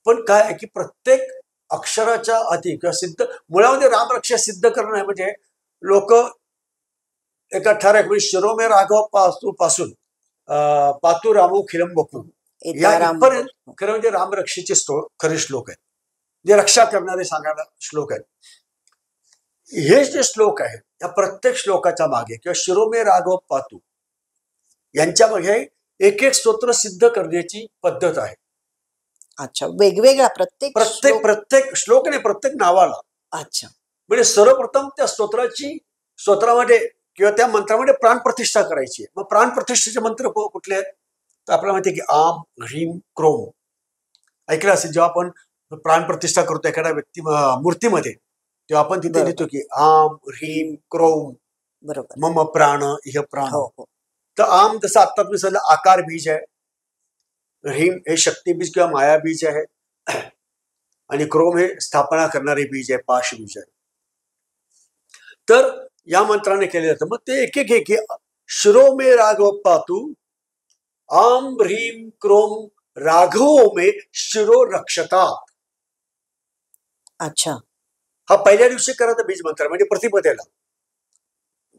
पण काय आहे की प्रत्येक अक्षराच्या आधी किंवा सिद्ध मुळामध्ये रामरक्षा सिद्ध करणं म्हणजे लोक एका ठराविक म्हणजे शिरोमे राघव पासून पातू रामू खिलम बकू या इथपर्यंत खरं म्हणजे रामरक्षेचे खरे श्लोक आहेत, जे रक्षा करणारे सांगायला श्लोक आहेत. हे जे श्लोक आहेत या प्रत्येक श्लोकाच्या मागे किंवा शिरोमे राघव पातू यांच्या मागे एक एक स्तोत्र सिद्ध करण्याची पद्धत आहे.
अच्छा, वेगवेगळा प्रत्येक
श्लोक नाही, प्रत्येक नावाला.
अच्छा. म्हणजे
सर्वप्रथम त्या स्तोत्रामध्ये किंवा त्या मंत्रामध्ये प्राणप्रतिष्ठा करायची आहे. मग प्राणप्रतिष्ठेचे मंत्र कुठले आहेत तर आपल्याला माहिती आहे की आम ह्रीम क्रोम ऐकलं असेल. जेव्हा आपण प्राणप्रतिष्ठा करतो एखाद्या मूर्तीमध्ये तेव्हा आपण तिथे लिहितो की आम ह्रीम क्रोम, बरोबर, मम प्राण इह प्राण. तर आम जसं आता तुम्ही सांगितलं आकार बीज आहे, ह्रीम हे शक्ती बीज किंवा माया बीज आहे आणि क्रोम हे स्थापना करणारे बीज आहे, पाश बीज आहे. तर या मंत्राने केले जातं. मग ते एक शिरो में राघव पातू, आम ह्रीम क्रोम राघवो में शिरो रक्षता.
अच्छा.
हा पहिल्या दिवशी करायचा बीज मंत्र म्हणजे प्रतिपदेला.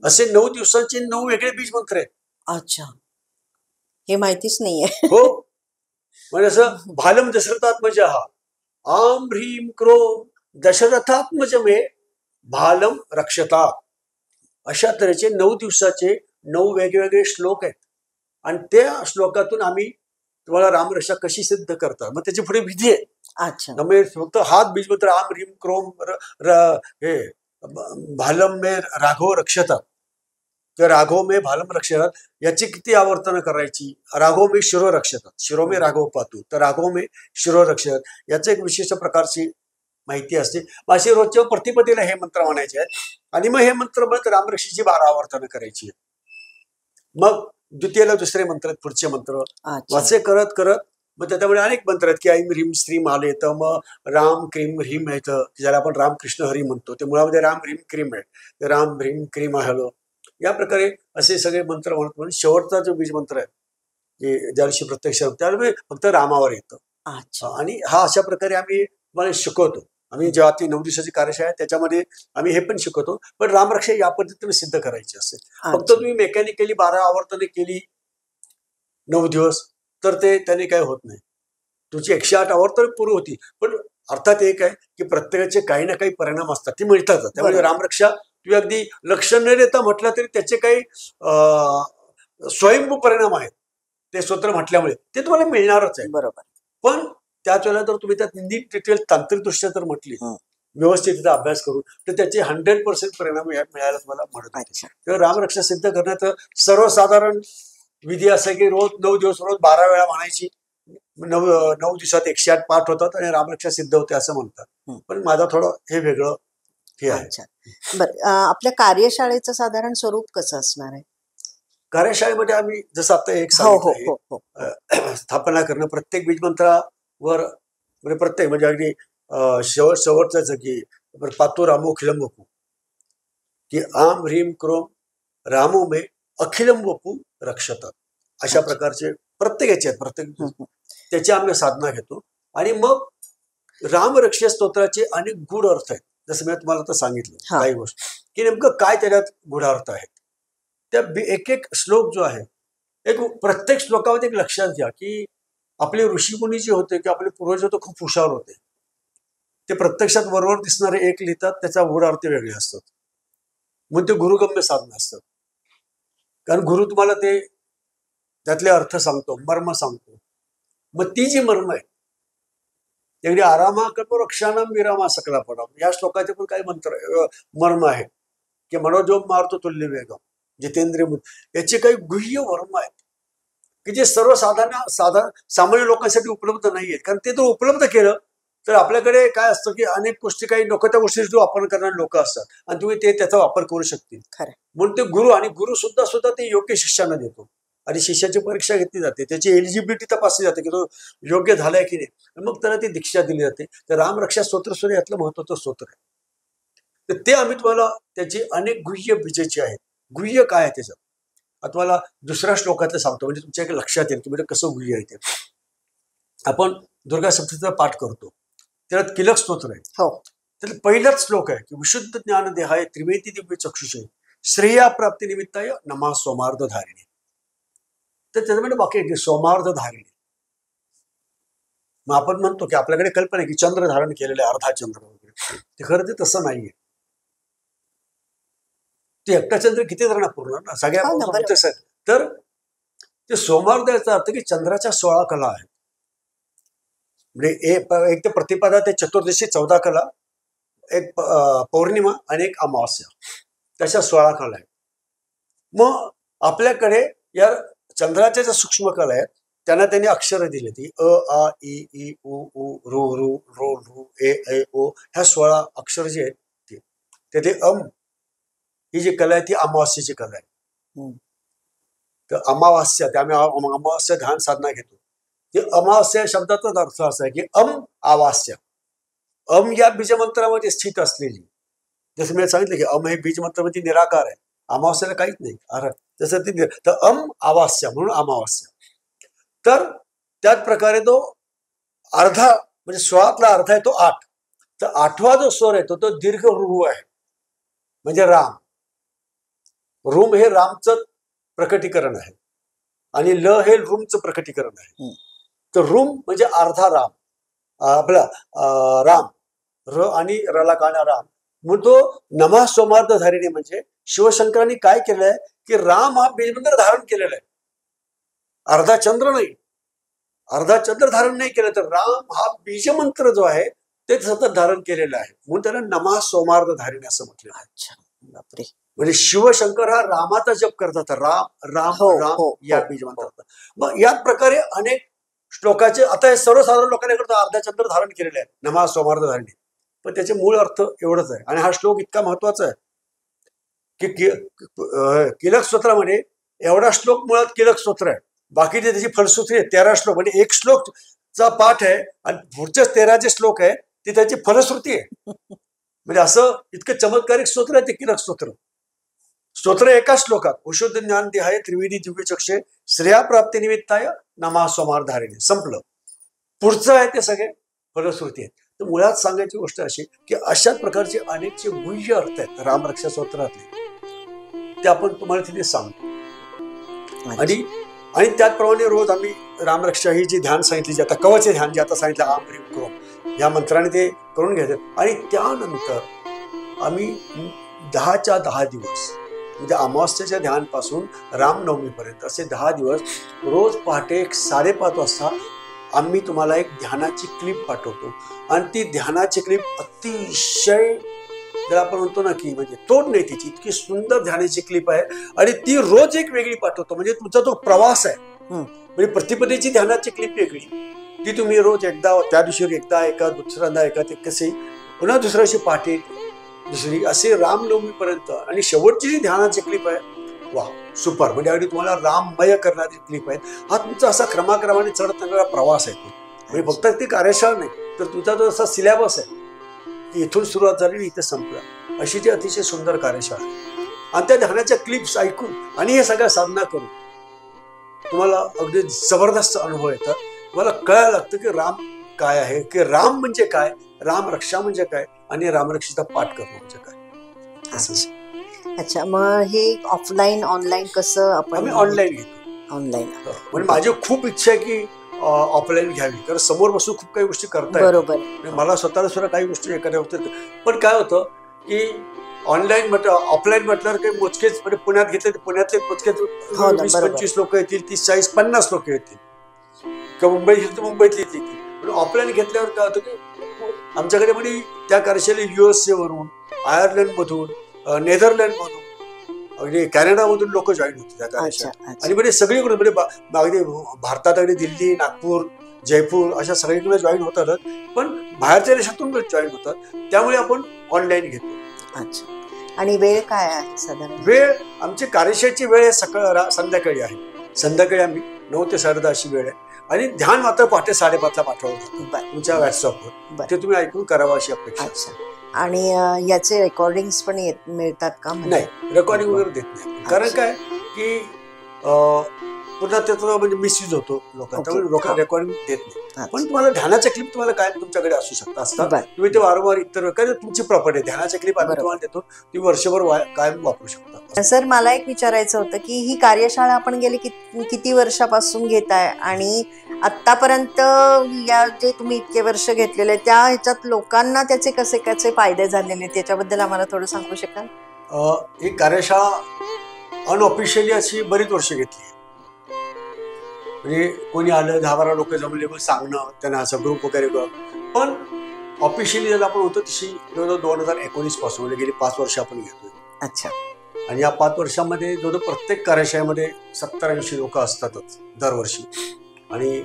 असे 9 दिवसांचे 9 वेगळे बीज मंत्र आहेत.
अच्छा, हे माहितीच नाहीये.
हो, म्हणजे असं भालम दशरथात्मज हा, आम ह्रीम क्रोम दशरथात्मज मे भालम रक्षता. अशा तऱ्हेचे 9 दिवसाचे 9 वेगवेगळे श्लोक आहेत आणि त्या श्लोकातून आम्ही तुम्हाला रामरक्षा कशी सिद्ध करतात मग त्याची पुढे विधी आहे.
अच्छा.
त्यामुळे फक्त हात बीज मंत्र आम ह्रीम क्रोम हे भालम मे राघव रक्षतात किंवा राघव मे भालम रक्षतात याची किती आवर्तनं करायची. राघव मे शिरो रक्षतात, शिरो मे राघव पातू, तर राघव मे शिरो रक्षतात याचं एक विशिष्ट प्रकारची माहिती असते. अशी रोजच्या प्रतिपदेला हे मंत्र म्हणायचे आहेत आणि मग हे मंत्र मग रामरक्षेची 12 आवर्तनं करायची. मग द्वितीयला दुसरे मंत्र आहेत, पुढचे मंत्र असे करत करत मग त्याच्यामुळे अनेक मंत्र आहेत की ऐम ह्रीम श्रीम आले तर मग राम क्रीम ह्रीम येतं ज्याला आपण रामकृष्ण हरी म्हणतो. ते मुळामध्ये राम ह्रीम क्रीम आहे, ते राम ह्रीम क्रीम हलो या प्रकारे असे सगळे मंत्र म्हणून शेवटचा जो बीज मंत्र आहे जे ज्या दिवशी प्रत्यक्ष त्यामुळे फक्त रामावर येतं. आणि हा अशा प्रकारे आम्ही तुम्हाला शिकवतो. आम्ही जेव्हा ती 9 दिवसाची कार्यशाळा आहे त्याच्यामध्ये आम्ही हे पण शिकवतो. पण रामरक्षा या पद्धतीने सिद्ध करायची असेल. फक्त तुम्ही मेकॅनिकली 12 आवर्तने केली 9 दिवस तर ते त्याने काय होत नाही. तुमची 108 आवर्तन पूर्ण होती. पण अर्थात एक आहे की प्रत्येकाचे काही ना काही परिणाम असतात ती मिळतात. त्यामुळे रामरक्षा तुम्ही अगदी लक्ष न देता म्हटलं तरी त्याचे काही स्वयंभू परिणाम आहेत ते स्तोत्र म्हटल्यामुळे ते तुम्हाला मिळणारच आहे.
बरोबर.
पण त्याच वेळेला जर तुम्ही त्यात नीट डिटेल तांत्रिकदृष्ट्या जर म्हटली व्यवस्थित अभ्यास करून तर त्याचे 100% परिणाम मिळायला तुम्हाला म्हणत आहे. तर रामरक्षा सिद्ध करण्याचं सर्वसाधारण विधी असं की रोज 9 दिवस रोज 12 वेळा म्हणायची. 9 दिवसात 108 पाठ होतात आणि रामरक्षा सिद्ध होते असं म्हणतात. पण माझं थोडं हे वेगळं हे आहे.
अच्छा. बरं, आपल्या कार्यशाळेचं साधारण स्वरूप कसं असणार आहे?
कार्यशाळेमध्ये आम्ही जसं आता एक स्थापना करणं प्रत्येक बीजमंत्रावर म्हणजे प्रत्येक म्हणजे अगदी शेवटचा जगी पातू रामो खिलम वपू की आम ह्रीम क्रोम रामो मे अखिलम वपू रक्षतात अशा प्रकारचे प्रत्येक याचे आहेत. प्रत्येक त्याची आम्ही साधना घेतो आणि मग रामरक्षा स्तोत्राचे अनेक गूढ अर्थ आहेत. जसं मी तुम्हाला आता सांगितलं काही गोष्ट की नेमकं काय त्याच्यात गूढार्थ आहेत. त्या एक एक श्लोक जो आहे एक प्रत्येक श्लोकामध्ये एक लक्षात घ्या की आपले ऋषीमुनी जे होते की आपले पूर्वज होते खूप हुशार होते. ते प्रत्यक्षात वरवर दिसणारे एक लिहितात त्याचा गूढार्थ वेगळे असतात म्हणून ते गुरुगम्य साधना असतात. कारण गुरु तुम्हाला ते त्यातले अर्थ सांगतो मर्म सांगतो. मग ती जी मर्म आहे तेवढी आरामा कल्प रक्षानाम विरामा सकला पडाम या श्लोकाचे पण काही मंत्र मर्म आहे की मनोजोम मारतो तुल्य वेगम जितेंद्रिय याचे काही गुह्य मर्म आहेत की जे सामान्य लोकांसाठी उपलब्ध नाही आहेत. कारण ते जर उपलब्ध केलं तर आपल्याकडे काय असतं की अनेक गोष्टी काही नको त्या गोष्टीचा वापर करणारे लोक असतात आणि तुम्ही ते त्याचा वापर करू शकतील. म्हणून ते गुरु आणि गुरु सुद्धा ते योग्य शिष्याला देतो आणि शिष्याची परीक्षा घेतली जाते त्याची एलिजिबिलिटी तपासली जाते की तो योग्य झालाय की नाही. मग त्याला ती दीक्षा दिली जाते. तर रामरक्षा स्तोत्र सुद्धा यातलं महत्वाचं स्तोत्र आहे. तर ते आम्ही तुम्हाला त्याची अनेक गुह्य बीजेची आहेत. गुह्य काय आहे त्याच्यात तुम्हाला दुसऱ्या श्लोकातलं सांगतो म्हणजे तुमच्या लक्षात येईल की म्हणजे कसं गुह्य आहे ते. आपण दुर्गा सप्तशतीचा पाठ करतो त्यात किलक स्तोत्र आहे. तर पहिलाच श्लोक आहे की विशुद्ध ज्ञान देहाय त्रिवेदी दिव्य चक्षुषे श्रेया प्राप्ती निमित्ताय नमा सोमार्ध धारिणी. तर त्याच्यामध्ये बाकी सोमार्ध धारिणी. मग आपण म्हणतो की आपल्याकडे कल्पना आहे की चंद्र धारण केलेले अर्धा चंद्र वगैरे ते खरं ते तसं नाहीये. ते एकटा चंद्र किती जणांना पूर्ण ना सगळ्या. तर ते सोमार्ध याचा अर्थ की चंद्राच्या 16 कला आहेत. म्हणजे एक तर प्रतिपदा ते चतुर्दशी 14 कला, एक पौर्णिमा आणि एक अमावास्या तशा 16 कला आहेत. मग आपल्याकडे या चंद्राच्या ज्या सूक्ष्म कला आहेत त्यांना त्यांनी अक्षरं दिली ती अ आ इ ई उ ऊ रू रू रो रू ए ऐ ओ ह्या 16 अक्षर जे आहेत ते ही जी कला आहे ती अमावास्येची कला आहे. तर अमावास्या त्यामुळे अमावास्या ध्यान साधना घेतो. ते अमावास्या शब्दाचाच अर्थ असा आहे की आवास्या या बीजमंत्रामध्ये स्थित असलेली. जसं मी सांगितलं की हे बीजमंत्रामध्ये निराकार आहे अमावस्याला काहीच नाही. जसं ते तर आवास्या म्हणून अमावस्या. तर त्याच प्रकारे तो अर्धा म्हणजे 16तला अर्धा आहे तो 8. तर 8वा जो स्वर आहे तो दीर्घ रू आहे, म्हणजे राम. रूम हे रामचं प्रकटीकरण आहे आणि ल हे रूमचं प्रकटीकरण आहे. तर रूम म्हणजे अर्धा राम, आपला राम, र आणि रला काना राम. म्हणून तो नमा सोमार्थ धारिणी म्हणजे शिवशंकरांनी काय केलंय की राम हा बीजमंत्र धारण केलेला आहे. अर्धा चंद्र नाही, अर्धा चंद्र धारण नाही केलं, तर राम हा बीजमंत्र जो आहे ते सतत धारण केलेलं आहे. म्हणून त्याला नमा सोमार्थ धारिणी असं म्हटलं.
अच्छा, बापरे.
म्हणजे शिवशंकर हा रामाचा जप करतात, राम राम राम या बीजमंत्राचा. मग याच प्रकारे अनेक श्लोकाचे आता हे सर्वसाधारण लोकांनी करतो अर्धा चंद्र धारण केलेले आहे नमा सोमार्थ धारिणी, पण त्याचे मूळ अर्थ एवढंच आहे. आणि हा श्लोक इतका महत्वाचा आहे की किलक स्तोत्रामध्ये एवढा श्लोक मुळात किलक स्तोत्र आहे. बाकीचे त्याची फलश्रुती आहे 13 श्लोक, म्हणजे एक श्लोकचा पाठ आहे आणि पुढचे 13 श्लोक आहे ती त्याची फलश्रुती आहे. म्हणजे असं इतकं चमत्कारिक स्तोत्र आहे ते किलक स्तोत्र. स्तोत्र एका श्लोकात उशुद्ध ज्ञान देहाय त्रिवेदी दिव्य चक्षे श्रेया प्राप्ती निमित्ताय नमा सोमार्थ धारिणी संपलं. पुढचं आहे ते सगळे फलश्रुती आहेत. तर मुळात सांगायची गोष्ट अशी की अशाच प्रकारचे अनेकचे गुह्य अर्थ आहेत रामरक्षा स्तोत्रातले, ते आपण तुम्हाला तिथे सांगतो. आणि त्याचप्रमाणे रोज आम्ही रामरक्षा ही जी ध्यान सांगितली, जे आता कवचे ध्यान जे आता सांगितलं आम ह्रीम क्रोम या मंत्राने ते करून घ्यायचं. आणि त्यानंतर आम्ही 10च्या 10 दिवस म्हणजे अमावस्येच्या ध्यानपासून रामनवमीपर्यंत असे 10 दिवस रोज पहाटे 5:30 वाजता आम्ही तुम्हाला एक ध्यानाची क्लिप पाठवतो. आणि ती ध्यानाची क्लिप अतिशय, जर आपण म्हणतो ना की म्हणजे तोड नाही तिची, इतकी सुंदर ध्यानाची क्लिप आहे. आणि ती रोज एक वेगळी पाठवतो. म्हणजे तुमचा तो प्रवास आहे, म्हणजे प्रतिपदेची ध्यानाची क्लिप वेगळी, ती तुम्ही रोज एकदा, त्या दिवशी एकदा ऐका, दुसऱ्यांदा ऐका, ते कसे पुन्हा दुसऱ्या दिवशी पहाटे दुसरी, असे रामनवमीपर्यंत. आणि शेवटची जी ध्यानाची क्लिप आहे, वा सुपर, म्हणजे अगदी तुम्हाला राममय करणारी क्लिप आहे. हा तुमचा असा क्रमाक्रमाने चढत जाणारा प्रवास आहे. म्हणजे फक्त ती कार्यशाळा नाही, तर तुमचा जो असा सिलेबस आहे की इथून सुरुवात झाली इथे संपला, अशी ती अतिशय सुंदर कार्यशाळा आहे. आणि त्या ध्यानाच्या क्लिप्स ऐकून आणि हे सगळ्या साधना करून तुम्हाला अगदी जबरदस्त अनुभव येतात. तुम्हाला कळायला लागतं की राम काय आहे, की राम म्हणजे काय, राम रक्षा म्हणजे काय, आणि रामरक्षेचा पाठ करणं म्हणजे काय.
अच्छा, मग हे ऑफलाईन ऑनलाईन कसं आपण?
आम्ही ऑनलाईन घेतो.
ऑनलाईन
म्हणजे माझी खूप इच्छा आहे की ऑफलाईन घ्यावी, कारण समोर बसून खूप काही गोष्टी करता येतात.
बरोबर.
मला स्वतःला सुद्धा काही गोष्टी एखाद्या होत्या, पण काय होतं की ऑनलाईन ऑफलाईन म्हटल्यावर काही मोजकेच, म्हणजे पुण्यात घेतले तर पुण्यातले मोजकेच 20-25 लोक येतील, 30-40-50 लोक येतील, किंवा मुंबईत घेतली तर मुंबईतली येतील. पण ऑफलाईन घेतल्यावर काय होतं की आमच्याकडे म्हणजे त्या कार्यशाळेला USA वरून, आयर्लंड मधून, नेदरलँड मधून, अगदी कॅनडामधून लोक जॉईन होते त्या कार्यशाळेत. आणि म्हणजे सगळीकडे, म्हणजे अगदी भारतात अगदी दिल्ली, नागपूर, जयपूर अशा सगळीकडे जॉईन होतात, पण बाहेरच्या देशातून जॉईन होतात. त्यामुळे आपण ऑनलाईन घेतो.
अच्छा. आणि वेळ काय आहे साधारण?
वेळ आमची कार्यशाळेची वेळ आहे संध्याकाळी आहे. संध्याकाळी आम्ही 9 ते 10:30 अशी वेळ आहे. आणि ध्यान मात्र पहाटे 5:30ला पाठवलं जातं तुमच्या व्हॉट्सअपवर, ते तुम्ही ऐकून करावं अशी अपेक्षा.
अच्छा. आणि याचे रेकॉर्डिंग्स पण मिळतात का?
नाही, रेकॉर्डिंग वगैरे देत नाही. कारण काय की पुन्हा त्याचा म्हणजे मिसयूज होतो लोकांचा, लोक रेकॉर्डिंग देत नाही. पण तुम्हाला ध्यानाच्या क्लिप तुम्हाला काय तुमच्याकडे असू शकतात, तुम्ही ते वारंवार इतर, कारण तुमची प्रॉपर्टी आहे. ध्यानाच्या क्लिप आम्ही तुम्हाला देतो, ती वर्षभर कायम वापरू शकता.
सर, मला एक विचारायचं होतं की ही कार्यशाळा आपण गेली किती वर्षापासून घेताय, आणि आतापर्यंत या जे तुम्ही इतके वर्ष घेतलेले त्या ह्याच्यात लोकांना त्याचे कसे कसे फायदे झालेले, त्याच्याबद्दल आम्हाला थोडं सांगू शकाल?
ही कार्यशाळा अनऑफिशियली अशी बरीच वर्ष घेतली. म्हणजे कोणी आलं, 10-12 लोक जमले, मग सांगणं त्यांना असं ग्रुप वगैरे. पण ऑफिशियली जर आपण होतो तशी 2019 पासून, म्हणजे गेली 5 वर्ष आपण घेतोय.
अच्छा.
आणि या 5 वर्षामध्ये जवळ प्रत्येक कार्यशाळेमध्ये 70-80 लोक असतातच दरवर्षी. आणि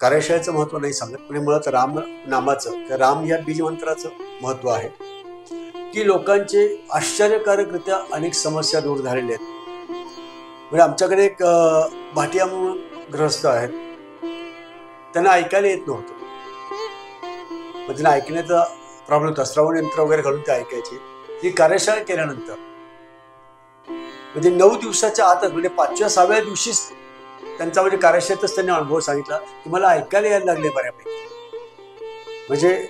कार्यशाळेचं महत्व नाही सांगत, पण मुळात राम नामाचं, राम या बीजमंत्राचं महत्व आहे की लोकांचे आश्चर्यकारकरित्या अनेक समस्या दूर झालेल्या आहेत. म्हणजे आमच्याकडे एक भाटिया म्हणून गृहस्थ आहेत, त्यांना ऐकायला येत नव्हतं. मग त्यांना ऐकण्याचा प्रॉब्लेम होता, श्रवण यंत्र वगैरे घालून ते ऐकायचे. ही कार्यशाळा केल्यानंतर म्हणजे 9 दिवसाच्या आतच म्हणजे 5व्या-6व्या दिवशीच त्यांचा म्हणजे कार्यक्षेत्रातच त्यांनी अनुभव सांगितला की मला ऐकायला यायला लागले बऱ्यापैकी, म्हणजे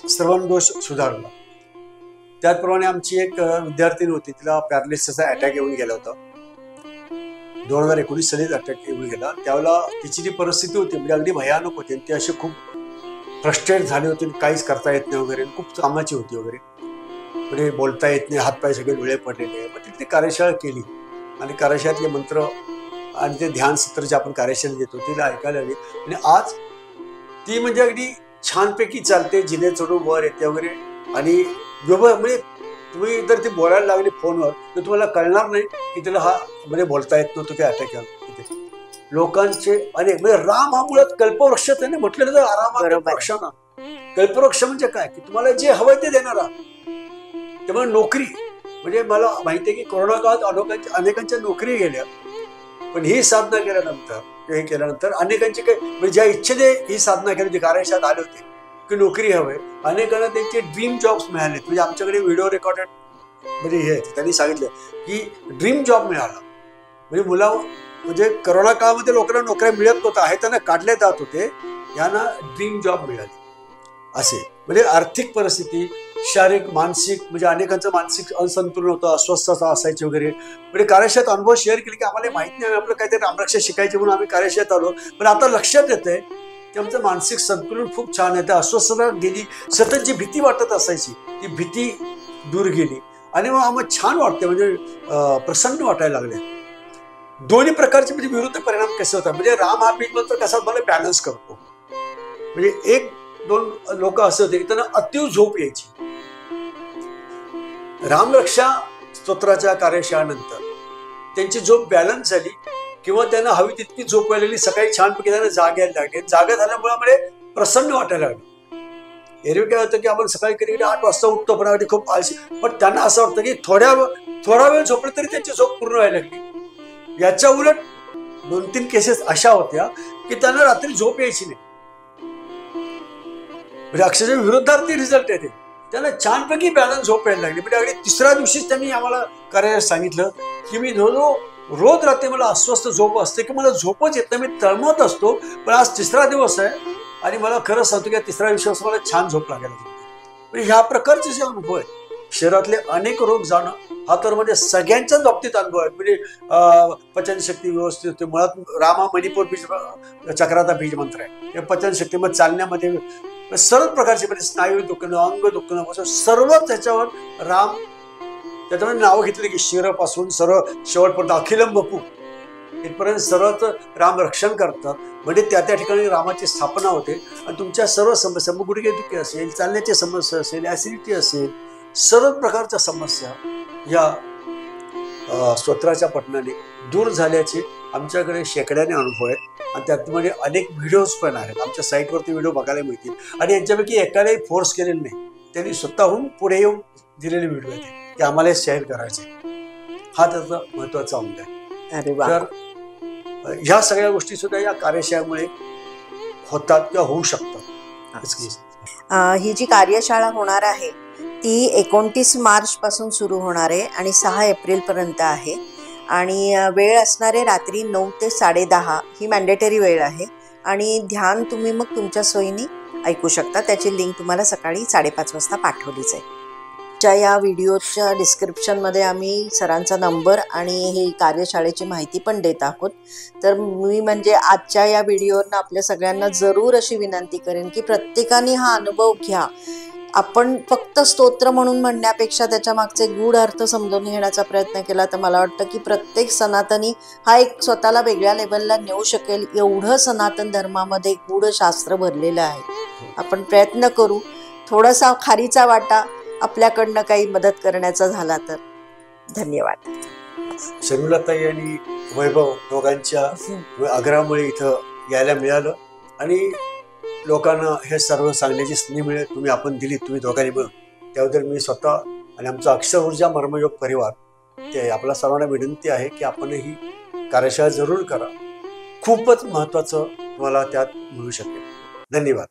श्रवण दोष सुधारला. त्याचप्रमाणे आमची एक विद्यार्थिनी होती, तिला पॅरालिसिसचा अटॅक येऊन गेला होता. 2019 सालीच अटॅक येऊन गेला. त्यावेळेला तिची जी परिस्थिती होती म्हणजे अगदी भयानक होती. ती अशी खूप फ्रस्ट्रेट झाली होती, काहीच करता येत नाही वगैरे, खूप कामाची होती वगैरे, म्हणजे बोलता येत नाही, हातपाय सगळे डोळे पडलेले. मग तिथे कार्यशाळा केली आणि कार्यशाळेतले मंत्र आणि ते ध्यान सत्र जे आपण कार्यशाळेत देतो तिला ऐकायला लागली. आणि आज ती म्हणजे अगदी छानपैकी चालते, जिने चढून वर येते वगैरे. आणि म्हणजे तुम्ही जर ती बोलायला लागली फोनवर तर तुम्हाला कळणार नाही की तिला हा म्हणजे बोलता येत नव्हतं की अटॅक आला. तिथे लोकांचे अनेक म्हणजे राम हा मुळात कल्पवृक्ष त्याने म्हटलेलं तर आराम कल्पवृक्ष ना. कल्पवृक्ष म्हणजे काय की तुम्हाला जे हवंय ते देणारा. त्यामुळे नोकरी म्हणजे मला माहिती आहे की कोरोना काळात अनेकांच्या नोकरी गेल्या, पण ही साधना केल्यानंतर अनेकांची काही म्हणजे ज्या इच्छेने ही साधना केली, जे कार्यशाळेत आले होते की नोकरी हवे, अनेकांना त्यांचे ड्रीम जॉब्स मिळाले. म्हणजे आमच्याकडे व्हिडिओ रेकॉर्डेड म्हणजे हे त्यांनी सांगितलं की ड्रीम जॉब मिळाला. म्हणजे म्हणजे करोना काळामध्ये लोकांना नोकऱ्या मिळत नव्हत्या, आहे त्यांना काढले जात होते, यांना ड्रीम जॉब मिळाले. असे म्हणजे आर्थिक परिस्थिती, शारीरिक मानसिक म्हणजे अनेकांचं मानसिक असंतुलन होतं, अस्वस्थता असायची वगैरे. म्हणजे कार्यशाळेत अनुभव शेअर केले की आम्हाला माहित नाही, आपलं काहीतरी रामरक्षा शिकायचे म्हणून आम्ही कार्यशाळेत आलो, पण आता लक्षात येतंय की आमचं मानसिक संतुलन खूप छान आहे. अस्वस्थता गेली, सतत जी भीती वाटत असायची ती भीती दूर गेली आणि मग आम्हाला छान वाटते, म्हणजे प्रसन्न वाटायला लागले. दोन्ही प्रकारचे म्हणजे विरुद्ध परिणाम कसे होतात. म्हणजे राम हा बीज मंत्र कसा मला बॅलन्स करतो. म्हणजे 1-2 लोक असे होते की त्यांना अतिव झोप यायची. रामरक्षा स्तोत्राच्या कार्यशाळेनंतर त्यांची झोप बॅलन्स झाली किंवा त्यांना हवी तितकी झोप व्हायला, सकाळी छानपैकी त्यांना जाग यायला लागली. जागा झाल्यामुळे प्रसन्न वाटायला लागलं. एरवी काय होतं की आपण सकाळी कधी 8 वाजता उठतो, पण अगदी खूप आळशी, पण त्यांना असं वाटतं की थोडा वेळ झोपलं तरी त्यांची झोप पूर्ण व्हायला लागली. याच्या उलट 2-3 केसेस अशा होत्या की त्यांना रात्री झोप यायची नाही. म्हणजे अक्षरशः विरोधार्थी रिझल्ट येते. त्यांना छानपैकी बॅलन्स झोप यायला लागली. म्हणजे अगदी 3ऱ्या दिवशीच त्यांनी आम्हाला कार्यालयात सांगितलं की मी रोज रात्री मला अस्वस्थ झोप असते की मला झोपच येत नाही, मी तळमळत असतो, पण आज 3रा दिवस आहे आणि मला खरं सांगतो की 3ऱ्या दिवशी मला छान झोप लागायला लागली. म्हणजे ह्या प्रकारचे जे अनुभव आहे, शरीरातले अनेक रोग जाणं हा तर म्हणजे सगळ्यांच्याच बाबतीत अनुभव आहे. म्हणजे पचनशक्ती व्यवस्थित होते. मुळात राम हा मणिपूर बीज चक्राचा बीज मंत्र आहे. हे पचनशक्ती मग चालण्यामध्ये सर्व प्रकारचे म्हणजे स्नायू दुखणं, अंग दुखणं, सर्व त्याच्यावर राम, त्याच्यामध्ये नावं घेतली की शिरपासून सर्व शेवटपर्यंत अखिलम बपू इथपर्यंत सर्वच राम रक्षण करतात. म्हणजे त्या ठिकाणी रामाची स्थापना होते आणि तुमच्या सर्व समस्या, मग गुडघेदुखी असेल, चालण्याची समस्या असेल, ऍसिडिटी असेल, सर्व प्रकारच्या समस्या या स्तोत्राच्या पठणाने दूर झाल्याचे आमच्याकडे शेकड्याने अनुभव आहेत. आणि त्यामध्ये अनेक व्हिडिओज पण आहेत. आमच्या साईटवरती व्हिडिओ बघायला मिळतील आणि यांच्यापैकी एकालाही फोर्स केलेलं नाही, त्यांनी स्वतःहून पुढे येऊन दिलेले व्हिडिओ आहेत की आम्हाला शेअर करायचे. हा त्याचा महत्वाचा अंग आहे. तर ह्या सगळ्या गोष्टी सुद्धा या कार्यशाळेमुळे होतात किंवा होऊ शकतात.
ही जी कार्यशाळा होणार आहे ती 29 मार्च पासून सुरू होणार आहे आणि 6 एप्रिल पर्यंत आहे. आणि वेळ असणारे रात्री 9 ते 10:30 ही मॅन्डेटरी वेळ आहे. आणि ध्यान तुम्ही मग तुमच्या सोयीने ऐकू शकता. त्याची लिंक तुम्हाला सकाळी 5:30 वाजता पाठवलीच आहे. या व्हिडिओच्या डिस्क्रिप्शनमध्ये आम्ही सरांचा नंबर आणि ही कार्यशाळेची माहिती पण देत आहोत. तर मी म्हणजे आजच्या या व्हिडिओवरनं आपल्या सगळ्यांना जरूर अशी विनंती करेन की प्रत्येकाने हा अनुभव घ्या. आपण फक्त स्तोत्र म्हणून म्हणण्यापेक्षा त्याच्या मागचे गूढ अर्थ समजून घेण्याचा प्रयत्न केला तर मला वाटतं की प्रत्येक सनातनी हा एक स्वतःला वेगळ्या लेवलला नेऊ शकेल. एवढं सनातन धर्मामध्ये गूढ शास्त्र भरलेलं आहे. आपण प्रयत्न करू. थोडासा खारीचा वाटा आपल्याकडनं काही मदत करण्याचा झाला तर धन्यवाद.
शर्मिलाताई आणि वैभव दोघांच्या आग्रहामुळे इथं यायला मिळालं आणि लोकांना हे सर्व सांगण्याची संधी मिळेल तुम्ही आपण दिली, तुम्ही दोघांनी मिळून, त्याबद्दल मी स्वतः आणि आमचा अक्षर ऊर्जा मर्मयोग परिवार ते आपल्या सर्वांना विनंती आहे की आपणही कार्यशाळा जरूर करा. खूपच महत्त्वाचं तुम्हाला त्यात मिळू शकेल. धन्यवाद.